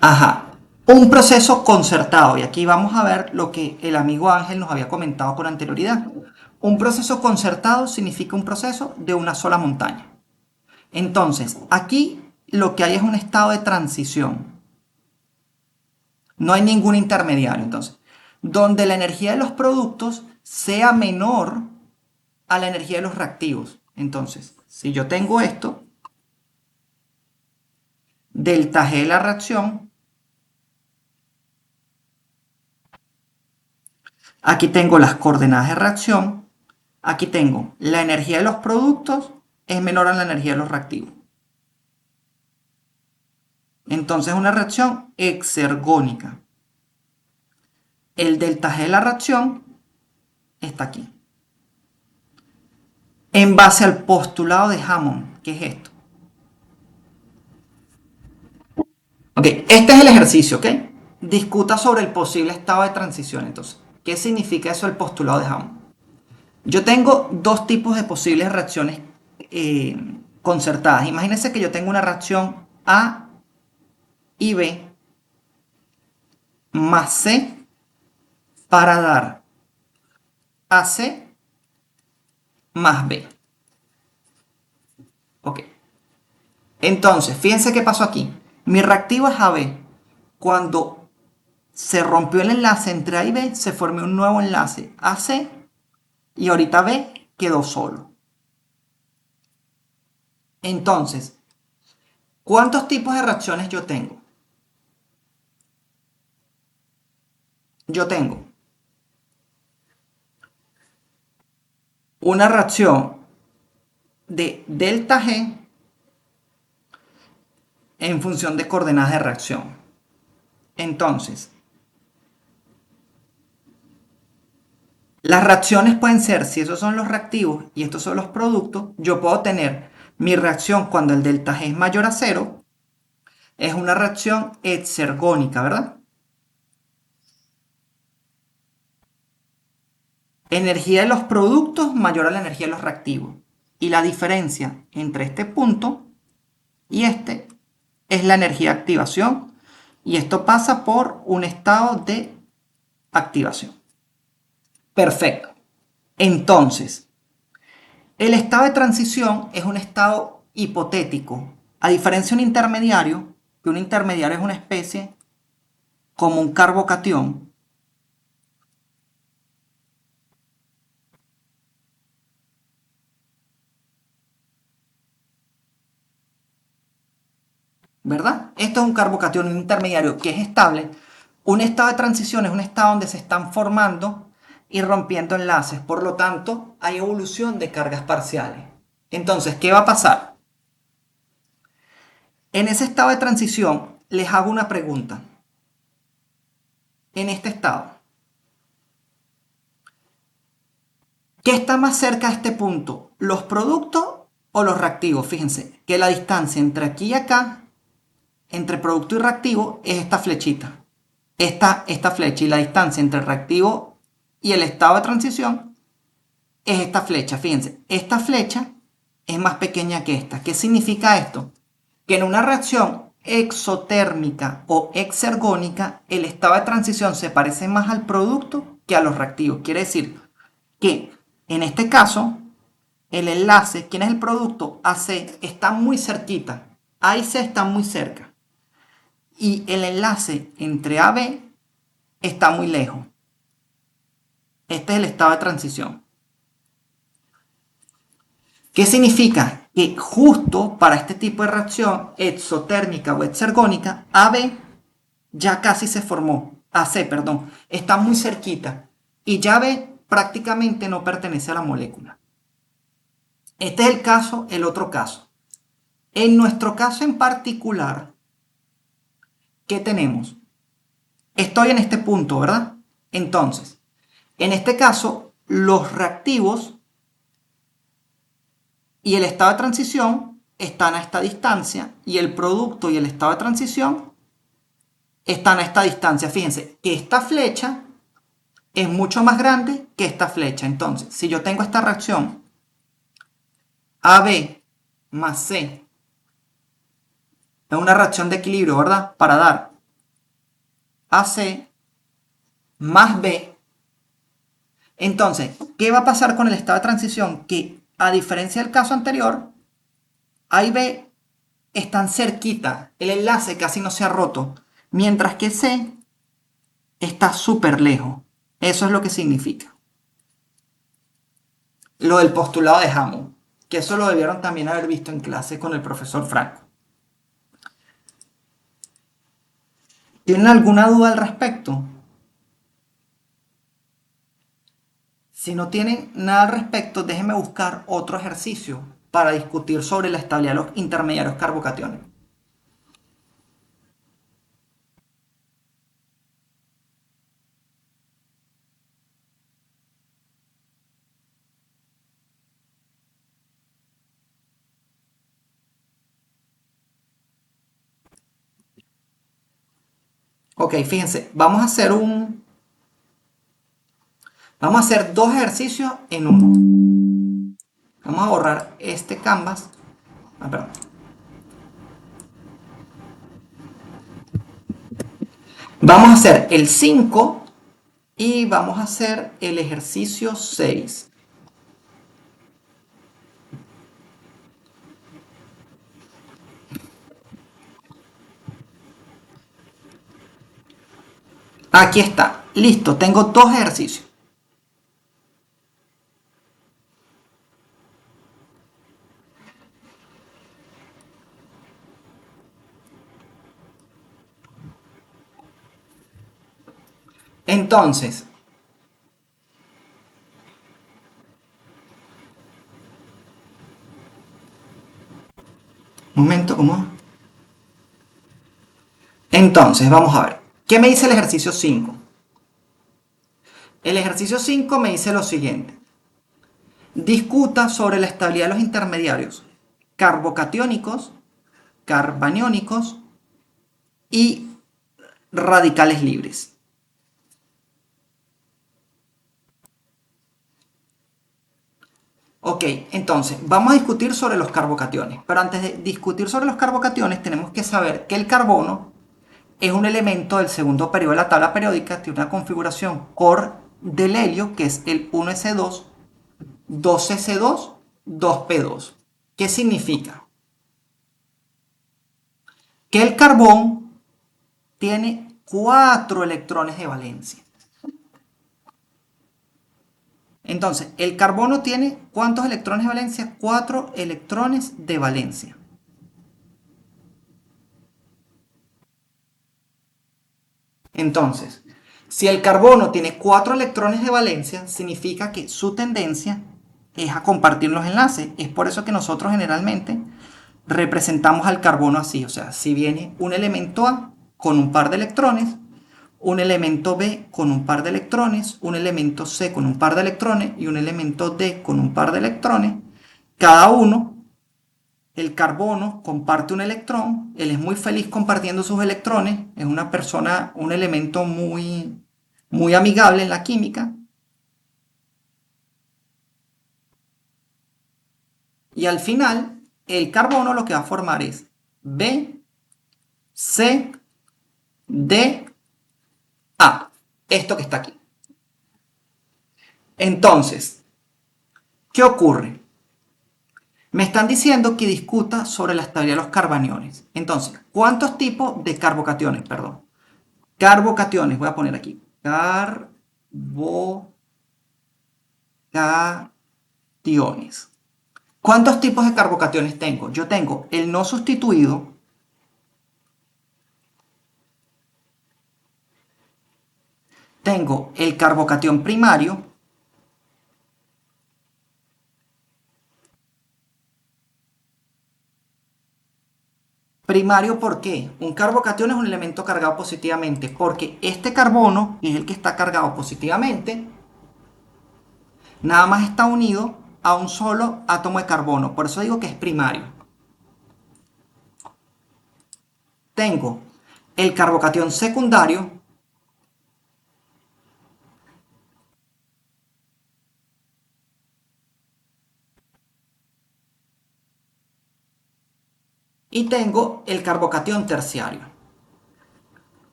Ajá. Un proceso concertado. Y aquí vamos a ver lo que el amigo Ángel nos había comentado con anterioridad. Un proceso concertado significa un proceso de una sola montaña. Entonces, aquí lo que hay es un estado de transición. No hay ningún intermediario. Entonces, donde la energía de los productos sea menor a la energía de los reactivos. Entonces, si yo tengo esto, delta G de la reacción, aquí tengo las coordenadas de reacción, aquí tengo la energía de los productos es menor a la energía de los reactivos. Entonces una reacción exergónica. El delta G de la reacción está aquí. En base al postulado de Hammond, ¿qué es esto? Ok, este es el ejercicio, ¿ok? Discuta sobre el posible estado de transición. Entonces, ¿qué significa eso del postulado de Hammond? Yo tengo dos tipos de posibles reacciones concertadas. Imagínense que yo tengo una reacción A y B más C para dar AC más B. Ok. Entonces, fíjense qué pasó aquí. Mi reactivo es AB. Cuando se rompió el enlace entre A y B, se formó un nuevo enlace AC y ahorita B quedó solo. Entonces, ¿cuántos tipos de reacciones yo tengo? Yo tengo una reacción de delta G en función de coordenadas de reacción. Entonces, las reacciones pueden ser, si esos son los reactivos y estos son los productos, yo puedo tener mi reacción cuando el delta G es mayor a cero, es una reacción exergónica, ¿verdad? Energía de los productos mayor a la energía de los reactivos. Y la diferencia entre este punto y este es la energía de activación. Y esto pasa por un estado de activación. Perfecto. Entonces, el estado de transición es un estado hipotético. A diferencia de un intermediario, que un intermediario es una especie como un carbocatión, ¿verdad? Esto es un carbocatión, un intermediario que es estable. Un estado de transición es un estado donde se están formando y rompiendo enlaces. Por lo tanto, hay evolución de cargas parciales. Entonces, ¿qué va a pasar? En ese estado de transición, les hago una pregunta. En este estado, ¿Qué está más cerca de este punto? ¿Los productos o los reactivos? Fíjense que la distancia entre aquí y acá, entre producto y reactivo, es esta flechita. Esta flecha, y la distancia entre el reactivo y el estado de transición es esta flecha. Fíjense, esta flecha es más pequeña que esta. ¿Qué significa esto? Que en una reacción exotérmica o exergónica, el estado de transición se parece más al producto que a los reactivos. Quiere decir que en este caso, el enlace, ¿quién es el producto? AC, está muy cerquita. A y C están muy cerca. Y el enlace entre AB está muy lejos. Este es el estado de transición. ¿Qué significa? Que justo para este tipo de reacción exotérmica o exergónica, AB ya casi se formó. AC, perdón, está muy cerquita. Y ya B prácticamente no pertenece a la molécula. Este es el caso, el otro caso. En nuestro caso en particular, ¿qué tenemos? Estoy en este punto, ¿verdad? Entonces, en este caso, los reactivos y el estado de transición están a esta distancia y el producto y el estado de transición están a esta distancia. Fíjense que esta flecha es mucho más grande que esta flecha. Entonces, si yo tengo esta reacción AB más C, es una reacción de equilibrio, ¿verdad? Para dar AC más B. Entonces, ¿qué va a pasar con el estado de transición? Que a diferencia del caso anterior, A y B están cerquita, el enlace casi no se ha roto, mientras que C está súper lejos. Eso es lo que significa. Lo del postulado de Hammond, que eso lo debieron también haber visto en clase con el profesor Franco. ¿Tienen alguna duda al respecto? Si no tienen nada al respecto, déjenme buscar otro ejercicio para discutir sobre la estabilidad de los intermediarios carbocationes. Ok, fíjense, vamos a hacer dos ejercicios en uno. Vamos a borrar este canvas. Perdón. Vamos a hacer el 5 y vamos a hacer el ejercicio 6. Aquí está, listo, tengo dos ejercicios. Entonces, un momento, ¿cómo? Entonces, vamos a ver. ¿Qué me dice el ejercicio 5? El ejercicio 5 me dice lo siguiente. Discuta sobre la estabilidad de los intermediarios carbocatiónicos, carbaniónicos y radicales libres. Ok, entonces vamos a discutir sobre los carbocationes. Pero antes de discutir sobre los carbocationes tenemos que saber que el carbono es un elemento del segundo periodo de la tabla periódica, tiene una configuración core del helio, que es el 1s2, 2s2, 2p2. ¿Qué significa? Que el carbón tiene 4 electrones de valencia. Entonces, el carbono tiene ¿cuántos electrones de valencia? 4 electrones de valencia. Entonces, si el carbono tiene 4 electrones de valencia, significa que su tendencia es a compartir los enlaces. Es por eso que nosotros generalmente representamos al carbono así. O sea, si viene un elemento A con un par de electrones, un elemento B con un par de electrones, un elemento C con un par de electrones y un elemento D con un par de electrones. Cada uno, el carbono comparte un electrón, él es muy feliz compartiendo sus electrones, es una persona, un elemento muy amigable en la química. Y al final, el carbono lo que va a formar es B, C, D, A. Esto que está aquí. Entonces, ¿qué ocurre? Me están diciendo que discuta sobre la estabilidad de los carbaniones. Entonces, ¿cuántos tipos de carbocationes? Perdón. Carbocationes, voy a poner aquí. Carbocationes. ¿Cuántos tipos de carbocationes tengo? Yo tengo el no sustituido, tengo el carbocatión primario, primario, ¿por qué? Un carbocatión es un elemento cargado positivamente, porque este carbono, que es el que está cargado positivamente, nada más está unido a un solo átomo de carbono. Por eso digo que es primario. Tengo el carbocatión secundario, y tengo el carbocatión terciario.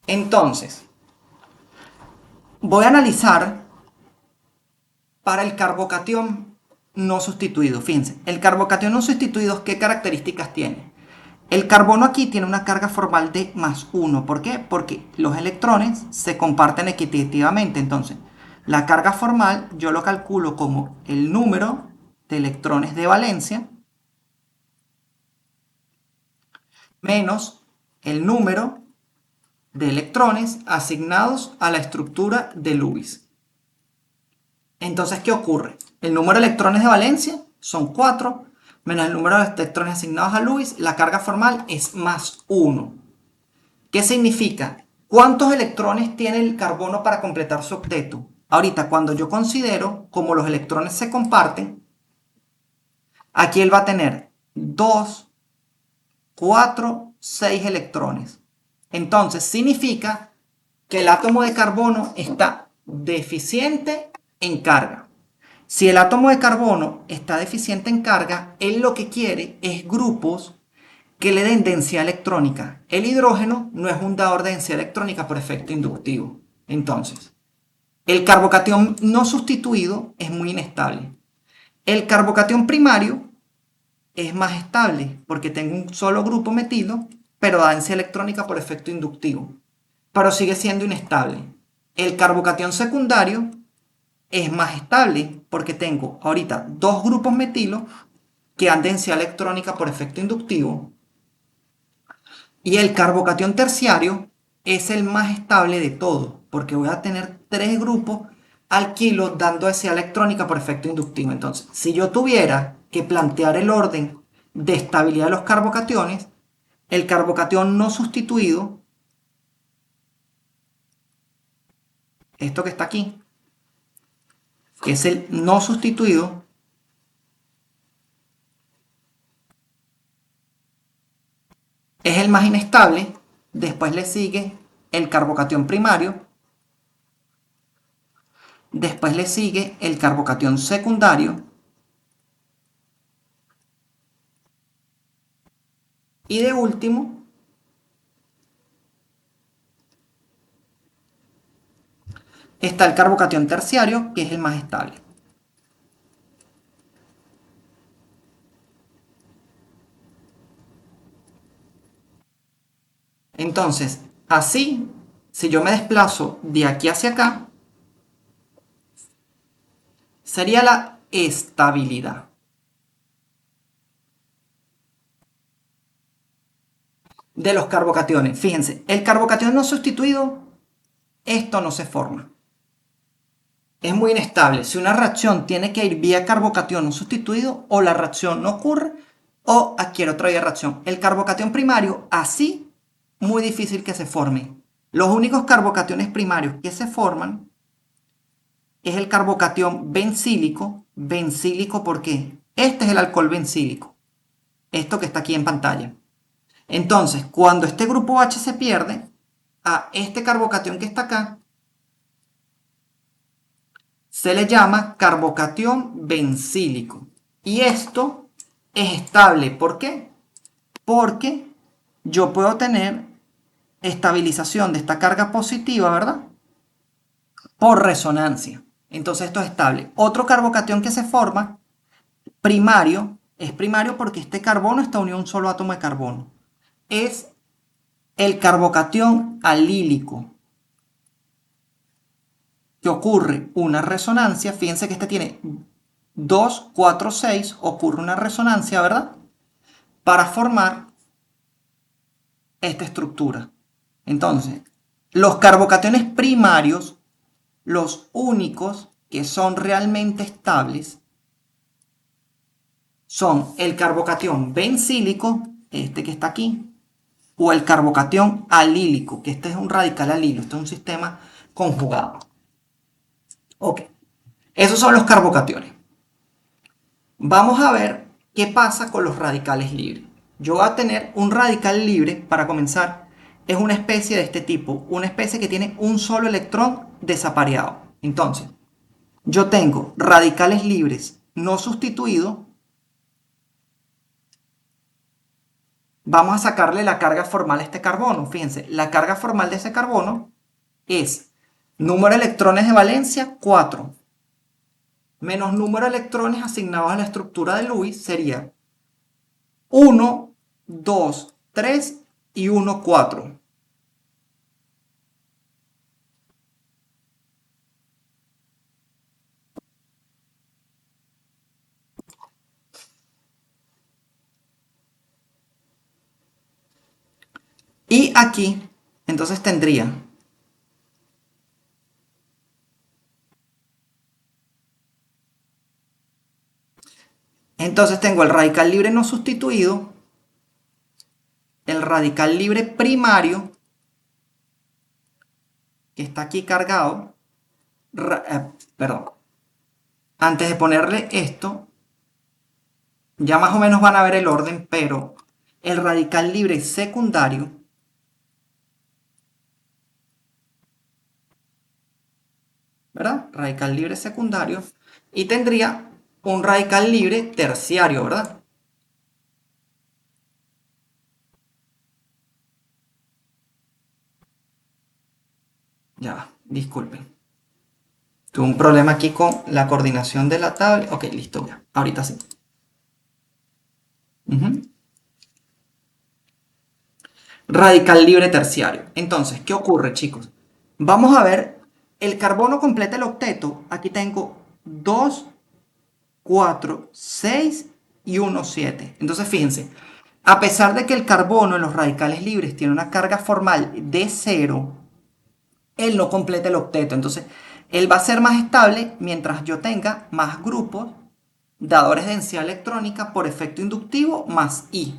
Entonces, voy a analizar para el carbocatión no sustituido. Fíjense, el carbocatión no sustituido, ¿qué características tiene? El carbono aquí tiene una carga formal de +1. ¿Por qué? Porque los electrones se comparten equitativamente. Entonces, la carga formal yo lo calculo como el número de electrones de valencia menos el número de electrones asignados a la estructura de Lewis. Entonces, ¿qué ocurre? El número de electrones de valencia son 4, menos el número de electrones asignados a Lewis, la carga formal es +1. ¿Qué significa? ¿Cuántos electrones tiene el carbono para completar su octeto? Ahorita, cuando yo considero como los electrones se comparten, aquí él va a tener 2, 4, 6 electrones. Entonces, significa que el átomo de carbono está deficiente en carga. Si el átomo de carbono está deficiente en carga, él lo que quiere es grupos que le den densidad electrónica. El hidrógeno no es un dador de densidad electrónica por efecto inductivo. Entonces, el carbocatión no sustituido es muy inestable. El carbocatión primario es más estable porque tengo un solo grupo metilo, pero da densidad electrónica por efecto inductivo. Pero sigue siendo inestable. El carbocatión secundario es más estable porque tengo ahorita dos grupos metilo que dan densidad electrónica por efecto inductivo. Y el carbocatión terciario es el más estable de todos, porque voy a tener tres grupos alquilo dando densidad electrónica por efecto inductivo. Entonces, si yo tuviera que plantear el orden de estabilidad de los carbocationes, el carbocatión no sustituido, esto que está aquí, que es el no sustituido, es el más inestable. Después le sigue el carbocatión primario. Después le sigue el carbocatión secundario. Y de último, está el carbocatión terciario, que es el más estable. Entonces, así, si yo me desplazo de aquí hacia acá, sería la estabilidad. De los carbocationes. Fíjense, el carbocatión no sustituido, esto no se forma. es muy inestable. Si una reacción tiene que ir vía carbocatión no sustituido, o la reacción no ocurre, o adquiere otra vía de reacción. El carbocatión primario, así, muy difícil que se forme. Los únicos carbocationes primarios que se forman es el carbocatión bencílico. Bencílico, ¿por qué? Este es el alcohol bencílico. Esto que está aquí en pantalla. Entonces, cuando este grupo H se pierde, a este carbocatión que está acá se le llama carbocatión bencílico. Y esto es estable. ¿Por qué? Porque yo puedo tener estabilización de esta carga positiva, ¿verdad? Por resonancia. Entonces esto es estable. Otro carbocatión que se forma, primario, es primario porque este carbono está unido a un solo átomo de carbono. Es el carbocatión alílico. Que ocurre una resonancia, fíjense que este tiene 2, 4, 6, ocurre una resonancia, ¿verdad? Para formar esta estructura. Entonces, los carbocationes primarios, los únicos que son realmente estables, son el carbocatión bencílico, este que está aquí, o el carbocatión alílico, que este es un radical alilo, este es un sistema conjugado. Ok, esos son los carbocationes. Vamos a ver qué pasa con los radicales libres. Yo voy a tener un radical libre, para comenzar, es una especie de este tipo, una especie que tiene un solo electrón desapareado. Entonces, yo tengo radicales libres no sustituidos. Vamos a sacarle la carga formal a este carbono. Fíjense, la carga formal de ese carbono es número de electrones de valencia 4 menos número de electrones asignados a la estructura de Lewis sería 1, 2, 3 y 1, 4. Y aquí, entonces tendría entonces tengo el radical libre no sustituido, el radical libre primario, que está aquí cargado, perdón, antes de ponerle esto, ya más o menos van a ver el orden, pero el radical libre secundario, ¿verdad? Radical libre secundario, y tendría un radical libre terciario, ¿verdad? Ya, disculpen. Tuve un problema aquí con la coordinación de la tabla. Ok, listo, ya. Ahorita sí. Ujú. Radical libre terciario. Entonces, ¿qué ocurre, chicos? Vamos a ver, el carbono completa el octeto. Aquí tengo 2, 4, 6 y 1, 7. Entonces, fíjense, a pesar de que el carbono en los radicales libres tiene una carga formal de 0, él no completa el octeto. Entonces, él va a ser más estable mientras yo tenga más grupos dadores de densidad electrónica por efecto inductivo más I.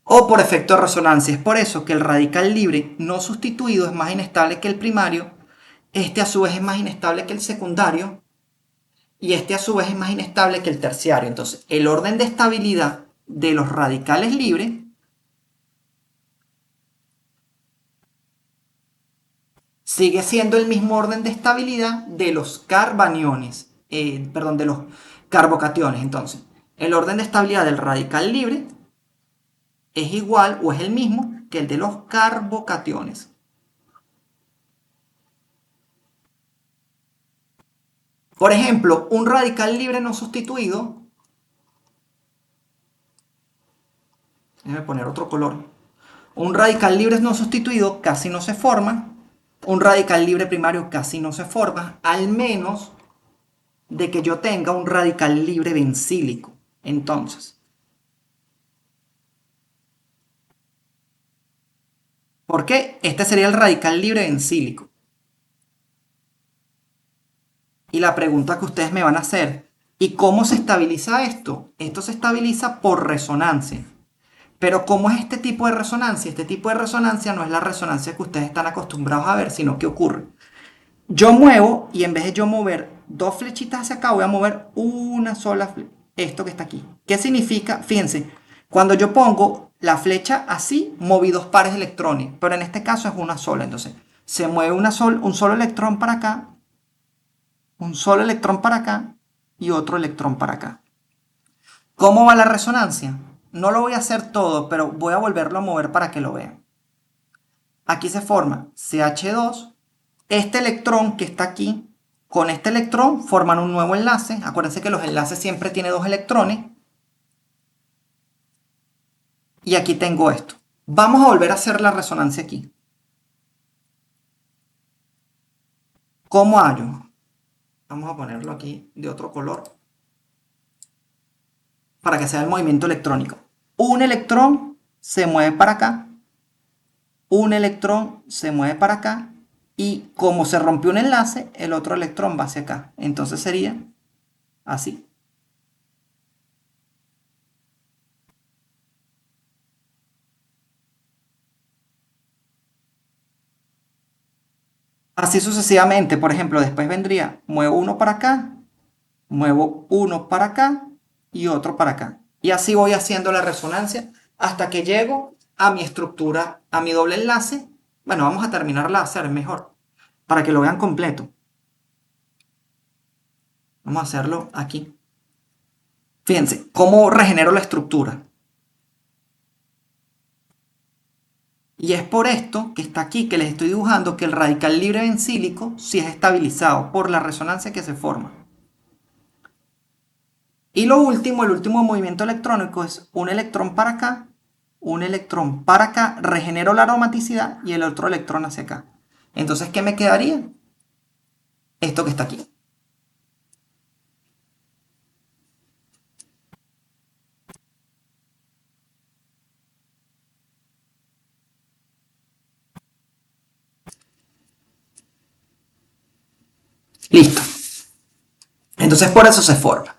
O por efecto de resonancia. Es por eso que el radical libre no sustituido es más inestable que el primario. Este a su vez es más inestable que el secundario. Y este a su vez es más inestable que el terciario. Entonces, el orden de estabilidad de los radicales libres sigue siendo el mismo orden de estabilidad de los carbaniones, perdón, de los carbocationes. Entonces, el orden de estabilidad del radical libre es igual o es el mismo que el de los carbocationes. Por ejemplo, un radical libre no sustituido, déjame poner otro color, un radical libre no sustituido casi no se forma, un radical libre primario casi no se forma, al menos de que yo tenga un radical libre bencílico. Entonces, ¿por qué? Este sería el radical libre bencílico. Y la pregunta que ustedes me van a hacer, ¿y cómo se estabiliza esto? Esto se estabiliza por resonancia. Pero ¿cómo es este tipo de resonancia? Este tipo de resonancia no es la resonancia que ustedes están acostumbrados a ver, sino que ocurre. Yo muevo y en vez de yo mover dos flechitas hacia acá, voy a mover una sola flecha. Esto que está aquí. ¿Qué significa? Fíjense, cuando yo pongo la flecha así, moví dos pares de electrones, pero en este caso es una sola. Entonces, se mueve un solo electrón para acá, un solo electrón para acá y otro electrón para acá. ¿Cómo va la resonancia? No lo voy a hacer todo, pero voy a volverlo a mover para que lo vean. Aquí se forma CH2. Este electrón que está aquí, con este electrón forman un nuevo enlace. Acuérdense que los enlaces siempre tienen dos electrones. Y aquí tengo esto. Vamos a volver a hacer la resonancia aquí. ¿Cómo hallo? Vamos a ponerlo aquí de otro color para que sea el movimiento electrónico. Un electrón se mueve para acá, un electrón se mueve para acá y como se rompió un enlace, el otro electrón va hacia acá. Entonces sería así. Así sucesivamente, por ejemplo, después vendría, muevo uno para acá, muevo uno para acá y otro para acá. Y así voy haciendo la resonancia hasta que llego a mi estructura, a mi doble enlace. Bueno, vamos a terminarla de hacer mejor, para que lo vean completo. Vamos a hacerlo aquí. Fíjense, cómo regenero la estructura. Y es por esto que está aquí, que les estoy dibujando, que el radical libre bencílico sí es estabilizado por la resonancia que se forma. Y lo último, el último movimiento electrónico es un electrón para acá, un electrón para acá, regenero la aromaticidad y el otro electrón hacia acá. Entonces, ¿qué me quedaría? Esto que está aquí. Listo. Entonces, por eso se forma.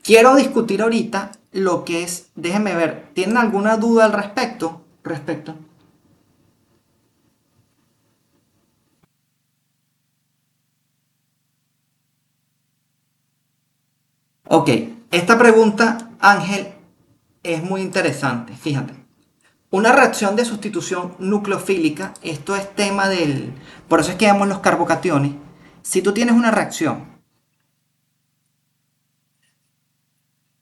Quiero discutir ahorita lo que es, déjenme ver, ¿tienen alguna duda al respecto? Ok, esta pregunta, Ángel, es muy interesante. Fíjate. Una reacción de sustitución nucleofílica, esto es tema del... Por eso es que llamamos los carbocationes. Si tú tienes una reacción,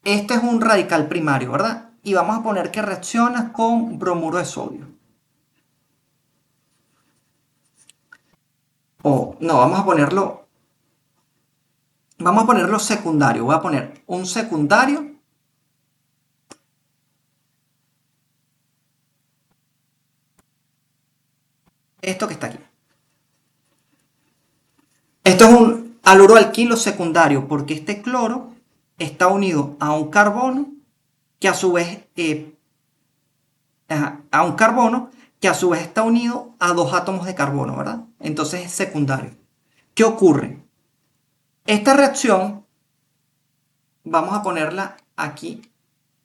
este es un radical primario, ¿verdad? Y vamos a poner que reacciona con bromuro de sodio. O no, vamos a ponerlo secundario. Voy a poner un secundario, esto que está aquí. Esto es un haluro alquilo secundario porque este cloro está unido a un carbono que a su vez a un carbono que a su vez está unido a dos átomos de carbono, ¿verdad? Entonces es secundario. ¿Qué ocurre? Esta reacción, vamos a ponerla aquí,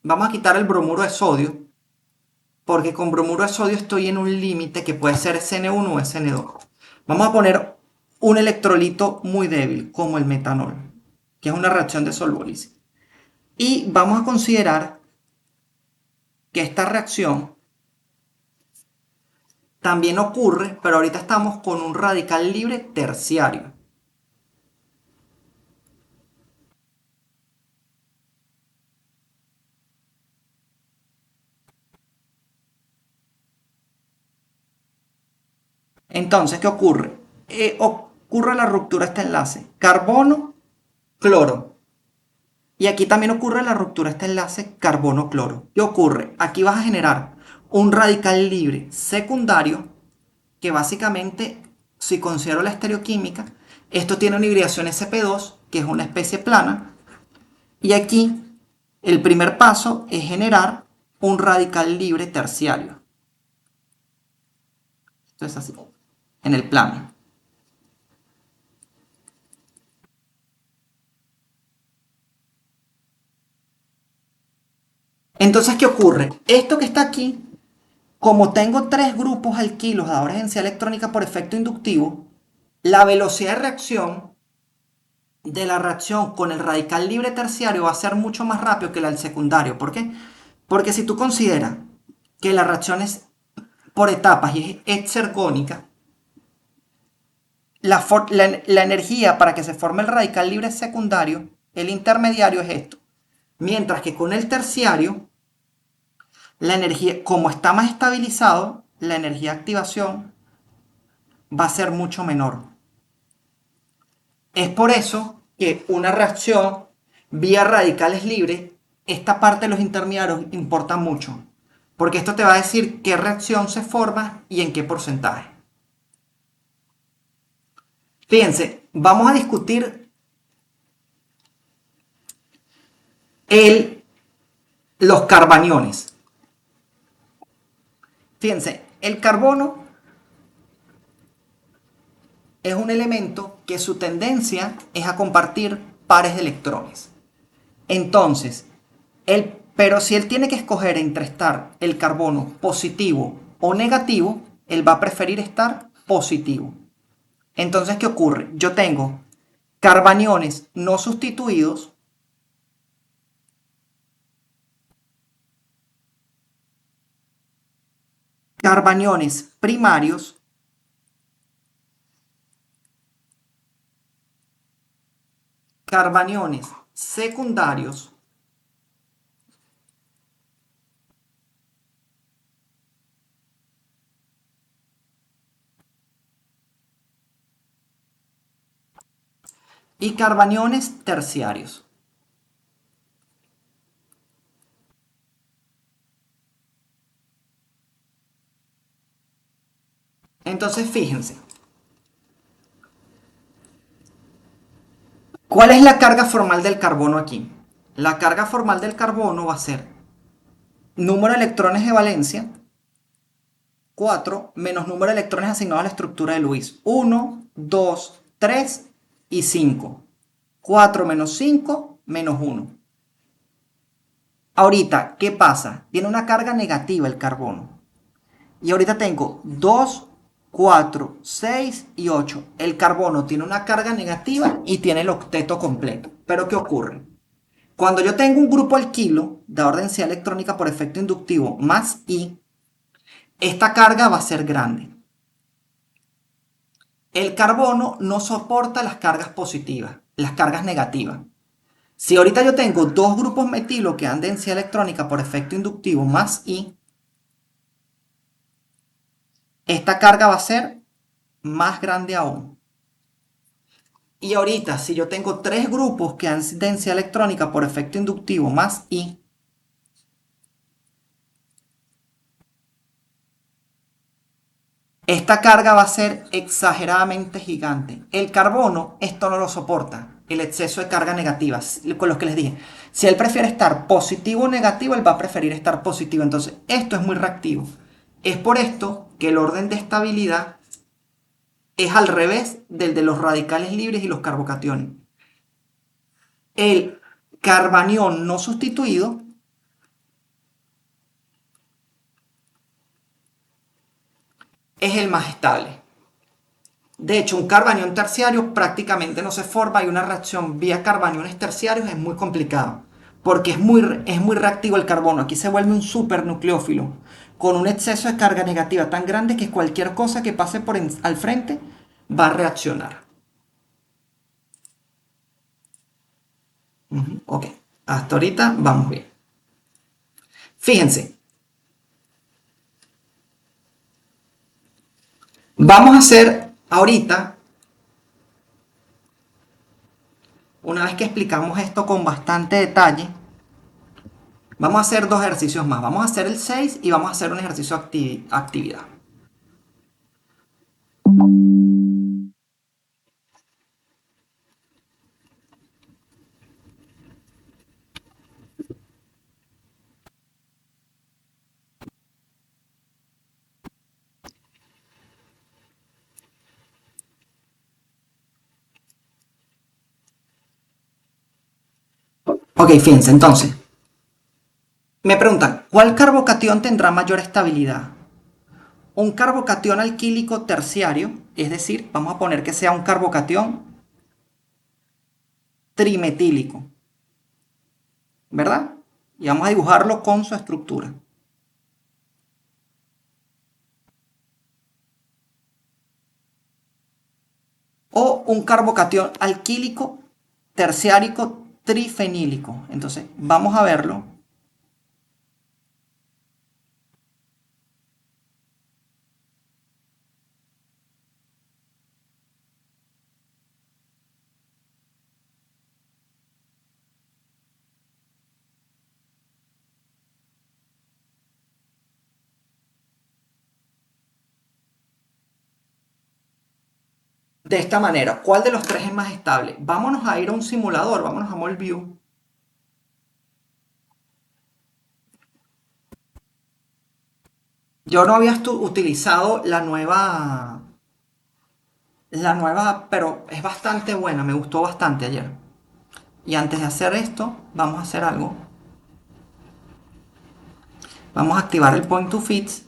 vamos a quitar el bromuro de sodio, porque con bromuro de sodio estoy en un límite que puede ser SN1 o SN2. Vamos a poner un electrolito muy débil, como el metanol, que es una reacción de solvólisis. Y vamos a considerar que esta reacción también ocurre, pero ahorita estamos con un radical libre terciario. Entonces, ¿qué ocurre? Ocurre la ruptura de este enlace. Carbono, cloro. Y aquí también ocurre la ruptura de este enlace carbono-cloro. ¿Qué ocurre? Aquí vas a generar un radical libre secundario que básicamente, si considero la estereoquímica, esto tiene una hibridación sp2, que es una especie plana. Y aquí el primer paso es generar un radical libre terciario. Esto es así, en el plano. Entonces, ¿qué ocurre? Esto que está aquí, como tengo tres grupos alquilos dadores de densidad electrónica por efecto inductivo, la velocidad de reacción de la reacción con el radical libre terciario va a ser mucho más rápido que la del secundario. ¿Por qué? Porque si tú consideras que la reacción es por etapas y es exergónica, la energía para que se forme el radical libre secundario, el intermediario es esto. Mientras que con el terciario, la energía, como está más estabilizado, la energía de activación va a ser mucho menor. Es por eso que una reacción vía radicales libres, esta parte de los intermediarios importa mucho. Porque esto te va a decir qué reacción se forma y en qué porcentaje. Fíjense, vamos a discutir los carbaniones. Fíjense, el carbono es un elemento que su tendencia es a compartir pares de electrones. Entonces, pero si él tiene que escoger entre estar el carbono positivo o negativo, él va a preferir estar positivo. Entonces, ¿qué ocurre? Yo tengo carbaniones no sustituidos, carbaniones primarios, carbaniones secundarios y carbaniones terciarios. Entonces, fíjense, ¿cuál es la carga formal del carbono aquí? La carga formal del carbono va a ser número de electrones de valencia, 4 menos número de electrones asignados a la estructura de Lewis. 1, 2, 3 y 5. 4 menos 5 menos 1. Ahorita, ¿qué pasa? Tiene una carga negativa el carbono. Y ahorita tengo 2, 4, 6 y 8. El carbono tiene una carga negativa y tiene el octeto completo. Pero ¿qué ocurre? Cuando yo tengo un grupo alquilo de densidad electrónica por efecto inductivo más I, esta carga va a ser grande. El carbono no soporta las cargas positivas, las cargas negativas. Si ahorita yo tengo dos grupos metilo que dan densidad electrónica por efecto inductivo más I, esta carga va a ser más grande aún. Y ahorita, si yo tengo tres grupos que dan densidad electrónica por efecto inductivo más I, esta carga va a ser exageradamente gigante. El carbono esto no lo soporta, el exceso de carga negativa, con los que les dije. Si él prefiere estar positivo o negativo, él va a preferir estar positivo. Entonces, esto es muy reactivo. Es por esto que el orden de estabilidad es al revés del de los radicales libres y los carbocationes. El carbanión no sustituido es el más estable. De hecho, un carbanión terciario prácticamente no se forma y una reacción vía carbaniones terciarios es muy complicado porque es muy reactivo el carbono. Aquí se vuelve un supernucleófilo con un exceso de carga negativa tan grande que cualquier cosa que pase al frente va a reaccionar. Ok, hasta ahorita vamos bien. Fíjense, vamos a hacer ahorita, una vez que explicamos esto con bastante detalle, vamos a hacer dos ejercicios más. Vamos a hacer el 6 y vamos a hacer un ejercicio de actividad. Ok, fíjense, entonces, Me preguntan, ¿cuál carbocatión tendrá mayor estabilidad? Un carbocatión alquílico terciario, es decir, vamos a poner que sea un carbocatión trimetílico, ¿verdad? Y vamos a dibujarlo con su estructura. O un carbocatión alquílico terciárico trifenílico. Entonces, vamos a verlo. De esta manera, ¿cuál de los tres es más estable? Vámonos a ir a un simulador, vámonos a MolView. Yo no había utilizado la nueva, pero es bastante buena, me gustó bastante ayer. Y antes de hacer esto, vamos a hacer algo. Vamos a activar el Point to Fits.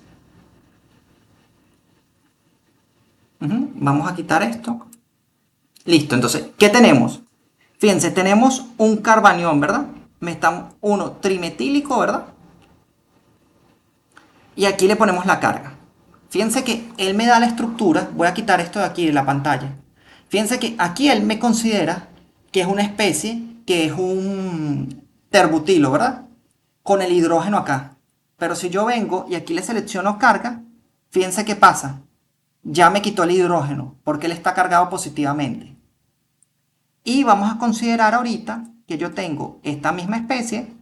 Vamos a quitar esto. Listo, entonces, ¿qué tenemos? Fíjense, tenemos un carbanión, ¿verdad? Uno trimetílico, ¿verdad? Y aquí le ponemos la carga. Fíjense que él me da la estructura. Voy a quitar esto de aquí de la pantalla. Fíjense que aquí él me considera que es una especie, que es un terbutilo, ¿verdad? Con el hidrógeno acá. Pero si yo vengo y aquí le selecciono carga, fíjense qué pasa. Ya me quitó el hidrógeno porque él está cargado positivamente. Y vamos a considerar ahorita que yo tengo esta misma especie.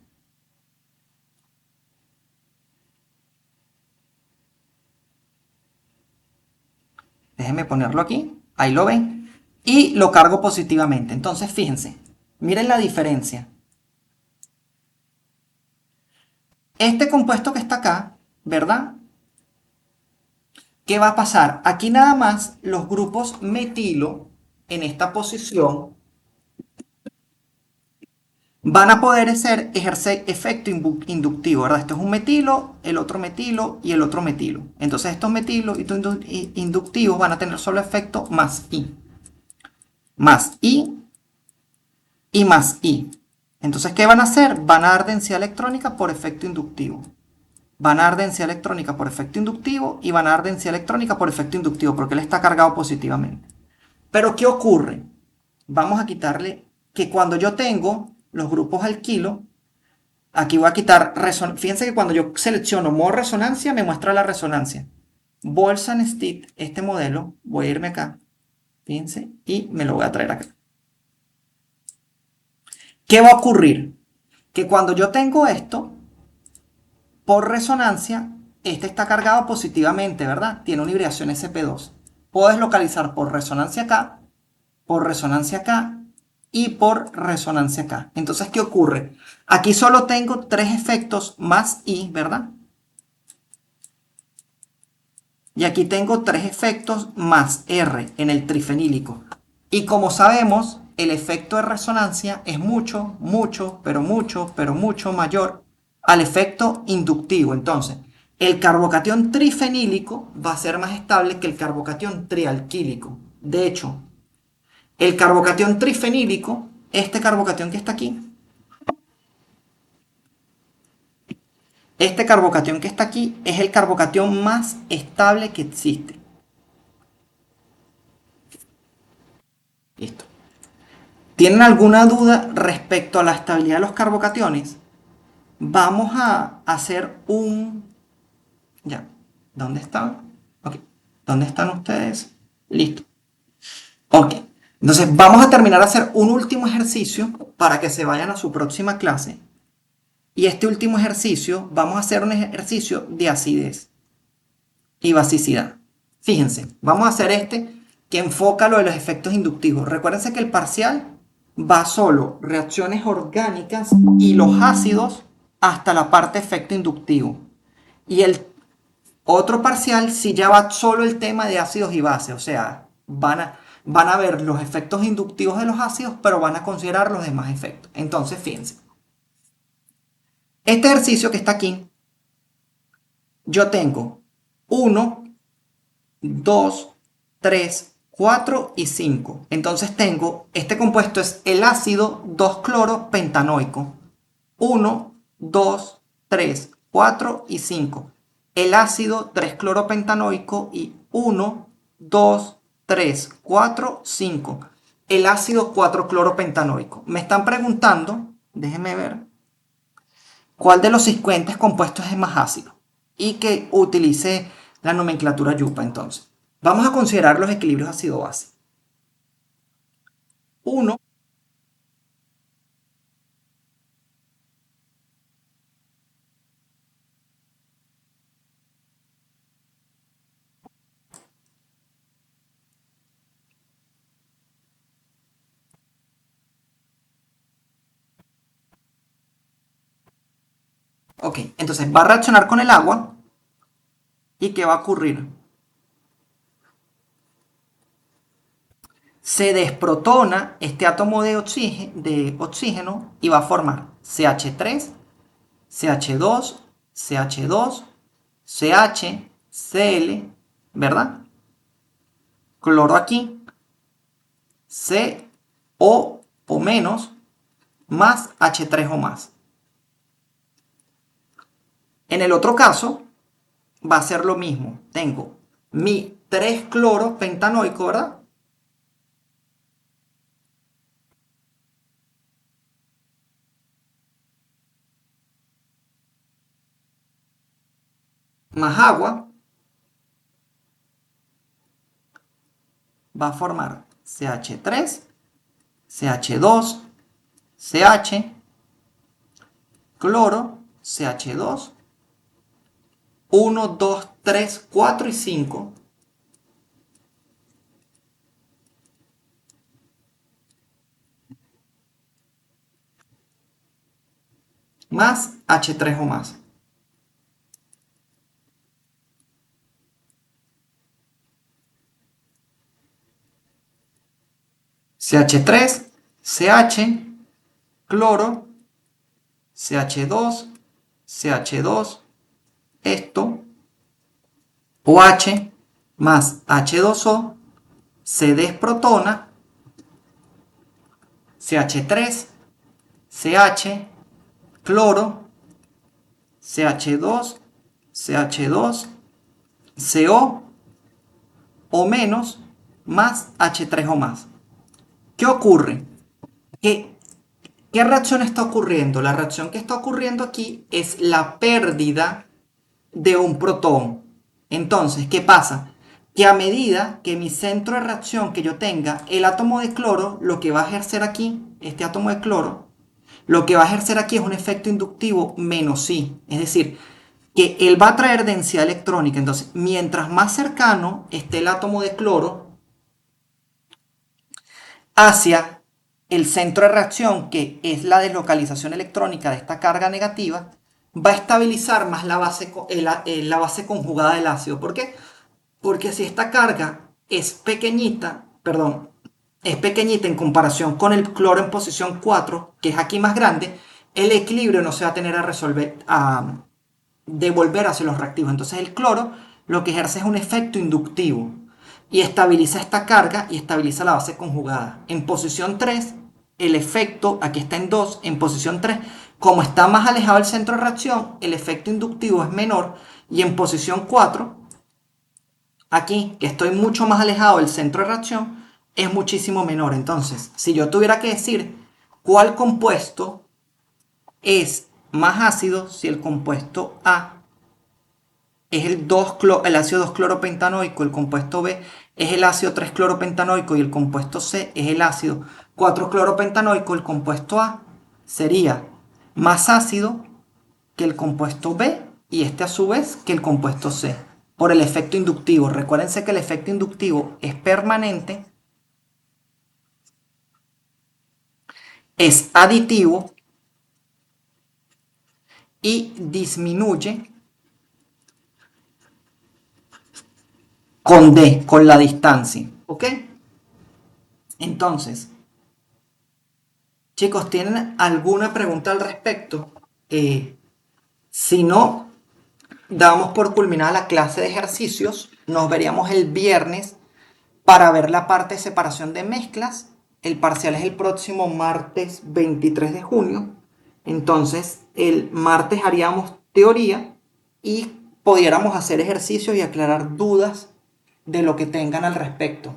Déjenme ponerlo aquí. Ahí lo ven. Y lo cargo positivamente. Entonces, fíjense. Miren la diferencia. Este compuesto que está acá, ¿verdad? ¿Qué va a pasar? Aquí nada más los grupos metilo en esta posición van a poder ejercer efecto inductivo, ¿verdad? Esto es un metilo, el otro metilo y el otro metilo. Entonces estos metilos inductivos van a tener solo efecto más I. Más I y más I. Entonces, ¿qué van a hacer? Van a dar densidad electrónica por efecto inductivo. Van a dar densidad electrónica por efecto inductivo y van a dar densidad electrónica por efecto inductivo porque él está cargado positivamente. Pero ¿qué ocurre? Vamos a quitarle que cuando yo tengo los grupos alquilo, aquí voy a quitar resonancia. Fíjense que cuando yo selecciono modo resonancia, me muestra la resonancia. Boltzmann-Stitt, este modelo, voy a irme acá, fíjense, y me lo voy a traer acá. ¿Qué va a ocurrir? Que cuando yo tengo esto, por resonancia, este está cargado positivamente, ¿verdad? Tiene una hibridación sp2. Puedo deslocalizar por resonancia acá y por resonancia acá. Entonces, ¿qué ocurre? Aquí solo tengo tres efectos más I, ¿verdad? Y aquí tengo tres efectos más R en el trifenílico. Y como sabemos, el efecto de resonancia es mucho, mucho, pero mucho, pero mucho mayor al efecto inductivo. Entonces, el carbocatión trifenílico va a ser más estable que el carbocatión trialquílico. De hecho, el carbocatión trifenílico, este carbocatión que está aquí, este carbocatión que está aquí es el carbocatión más estable que existe. Listo. ¿Tienen alguna duda respecto a la estabilidad de los carbocationes? Vamos a hacer un... Ya. ¿Dónde están? Ok. ¿Dónde están ustedes? Listo. Ok. Entonces vamos a terminar a hacer un último ejercicio para que se vayan a su próxima clase. Y este último ejercicio, vamos a hacer un ejercicio de acidez y basicidad. Fíjense, vamos a hacer este que enfoca lo de los efectos inductivos. Recuérdense que el parcial va solo reacciones orgánicas y los ácidos hasta la parte efecto inductivo. Y el otro parcial sí ya va solo el tema de ácidos y bases, o sea, van a ver los efectos inductivos de los ácidos, pero van a considerar los demás efectos. Entonces, fíjense. Este ejercicio que está aquí, yo tengo 1, 2, 3, 4 y 5. Entonces tengo, este compuesto es el ácido 2-cloro-pentanoico. 1, 2, 3, 4 y 5. El ácido 3-cloro-pentanoico y 1, 2, 3, 4, 5. El ácido 4-cloro-pentanoico. Me están preguntando, déjenme ver, cuál de los siguientes compuestos es más ácido y que utilice la nomenclatura yupa. Entonces, vamos a considerar los equilibrios ácido-base. 1, ok, entonces va a reaccionar con el agua y ¿qué va a ocurrir? Se desprotona este átomo de oxígeno y va a formar CH3, CH2, CH2, CH, Cl, ¿verdad? Cloro aquí, CO menos, más H3 o más. En el otro caso, va a ser lo mismo. Tengo mi 3-cloro pentanoico, ¿verdad? Más agua, va a formar CH3, CH2, CH, cloro, CH2, 1, 2, 3, 4 y 5, más H3 o más. CH3, CH, cloro, CH2, CH2, esto, OH más H2O, se desprotona, CH3, CH, cloro, CH2, CH2, CO o menos, más H3 o más. ¿Qué ocurre? ¿Qué, ¿Qué reacción está ocurriendo? La reacción que está ocurriendo aquí es la pérdida de un protón. Entonces, ¿qué pasa? Que a medida que mi centro de reacción que yo tenga, el átomo de cloro, lo que va a ejercer aquí, este átomo de cloro, lo que va a ejercer aquí es un efecto inductivo menos I. Es decir, que él va a traer densidad electrónica. Entonces, mientras más cercano esté el átomo de cloro hacia el centro de reacción, que es la deslocalización electrónica de esta carga negativa, va a estabilizar más la base conjugada del ácido. ¿Por qué? Porque si esta carga es pequeñita, perdón, es pequeñita en comparación con el cloro en posición 4, que es aquí más grande, el equilibrio no se va a tener a resolver, a devolver hacia los reactivos. Entonces el cloro lo que ejerce es un efecto inductivo y estabiliza esta carga y estabiliza la base conjugada. En posición 3, el efecto, aquí está en 2, en posición 3, como está más alejado del centro de reacción, el efecto inductivo es menor y en posición 4, aquí, que estoy mucho más alejado del centro de reacción, es muchísimo menor. Entonces, si yo tuviera que decir cuál compuesto es más ácido, si el compuesto A es el ácido 2-cloropentanoico, el compuesto B es el ácido 3-cloropentanoico y el compuesto C es el ácido 4-cloropentanoico, el compuesto A sería más ácido que el compuesto B y este a su vez que el compuesto C por el efecto inductivo. Recuérdense que el efecto inductivo es permanente, es aditivo y disminuye con D, con la distancia. ¿Ok? Entonces, chicos, ¿tienen alguna pregunta al respecto? Si no, damos por culminada la clase de ejercicios. Nos veríamos el viernes para ver la parte de separación de mezclas. El parcial es el próximo martes 23 de junio. Entonces, el martes haríamos teoría y pudiéramos hacer ejercicios y aclarar dudas de lo que tengan al respecto.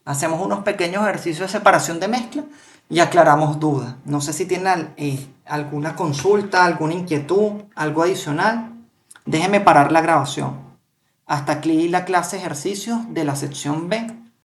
Hacemos unos pequeños ejercicios de separación de mezcla y aclaramos dudas. No sé si tienen alguna consulta, alguna inquietud, algo adicional. Déjenme parar la grabación. Hasta aquí la clase de ejercicios de la sección B.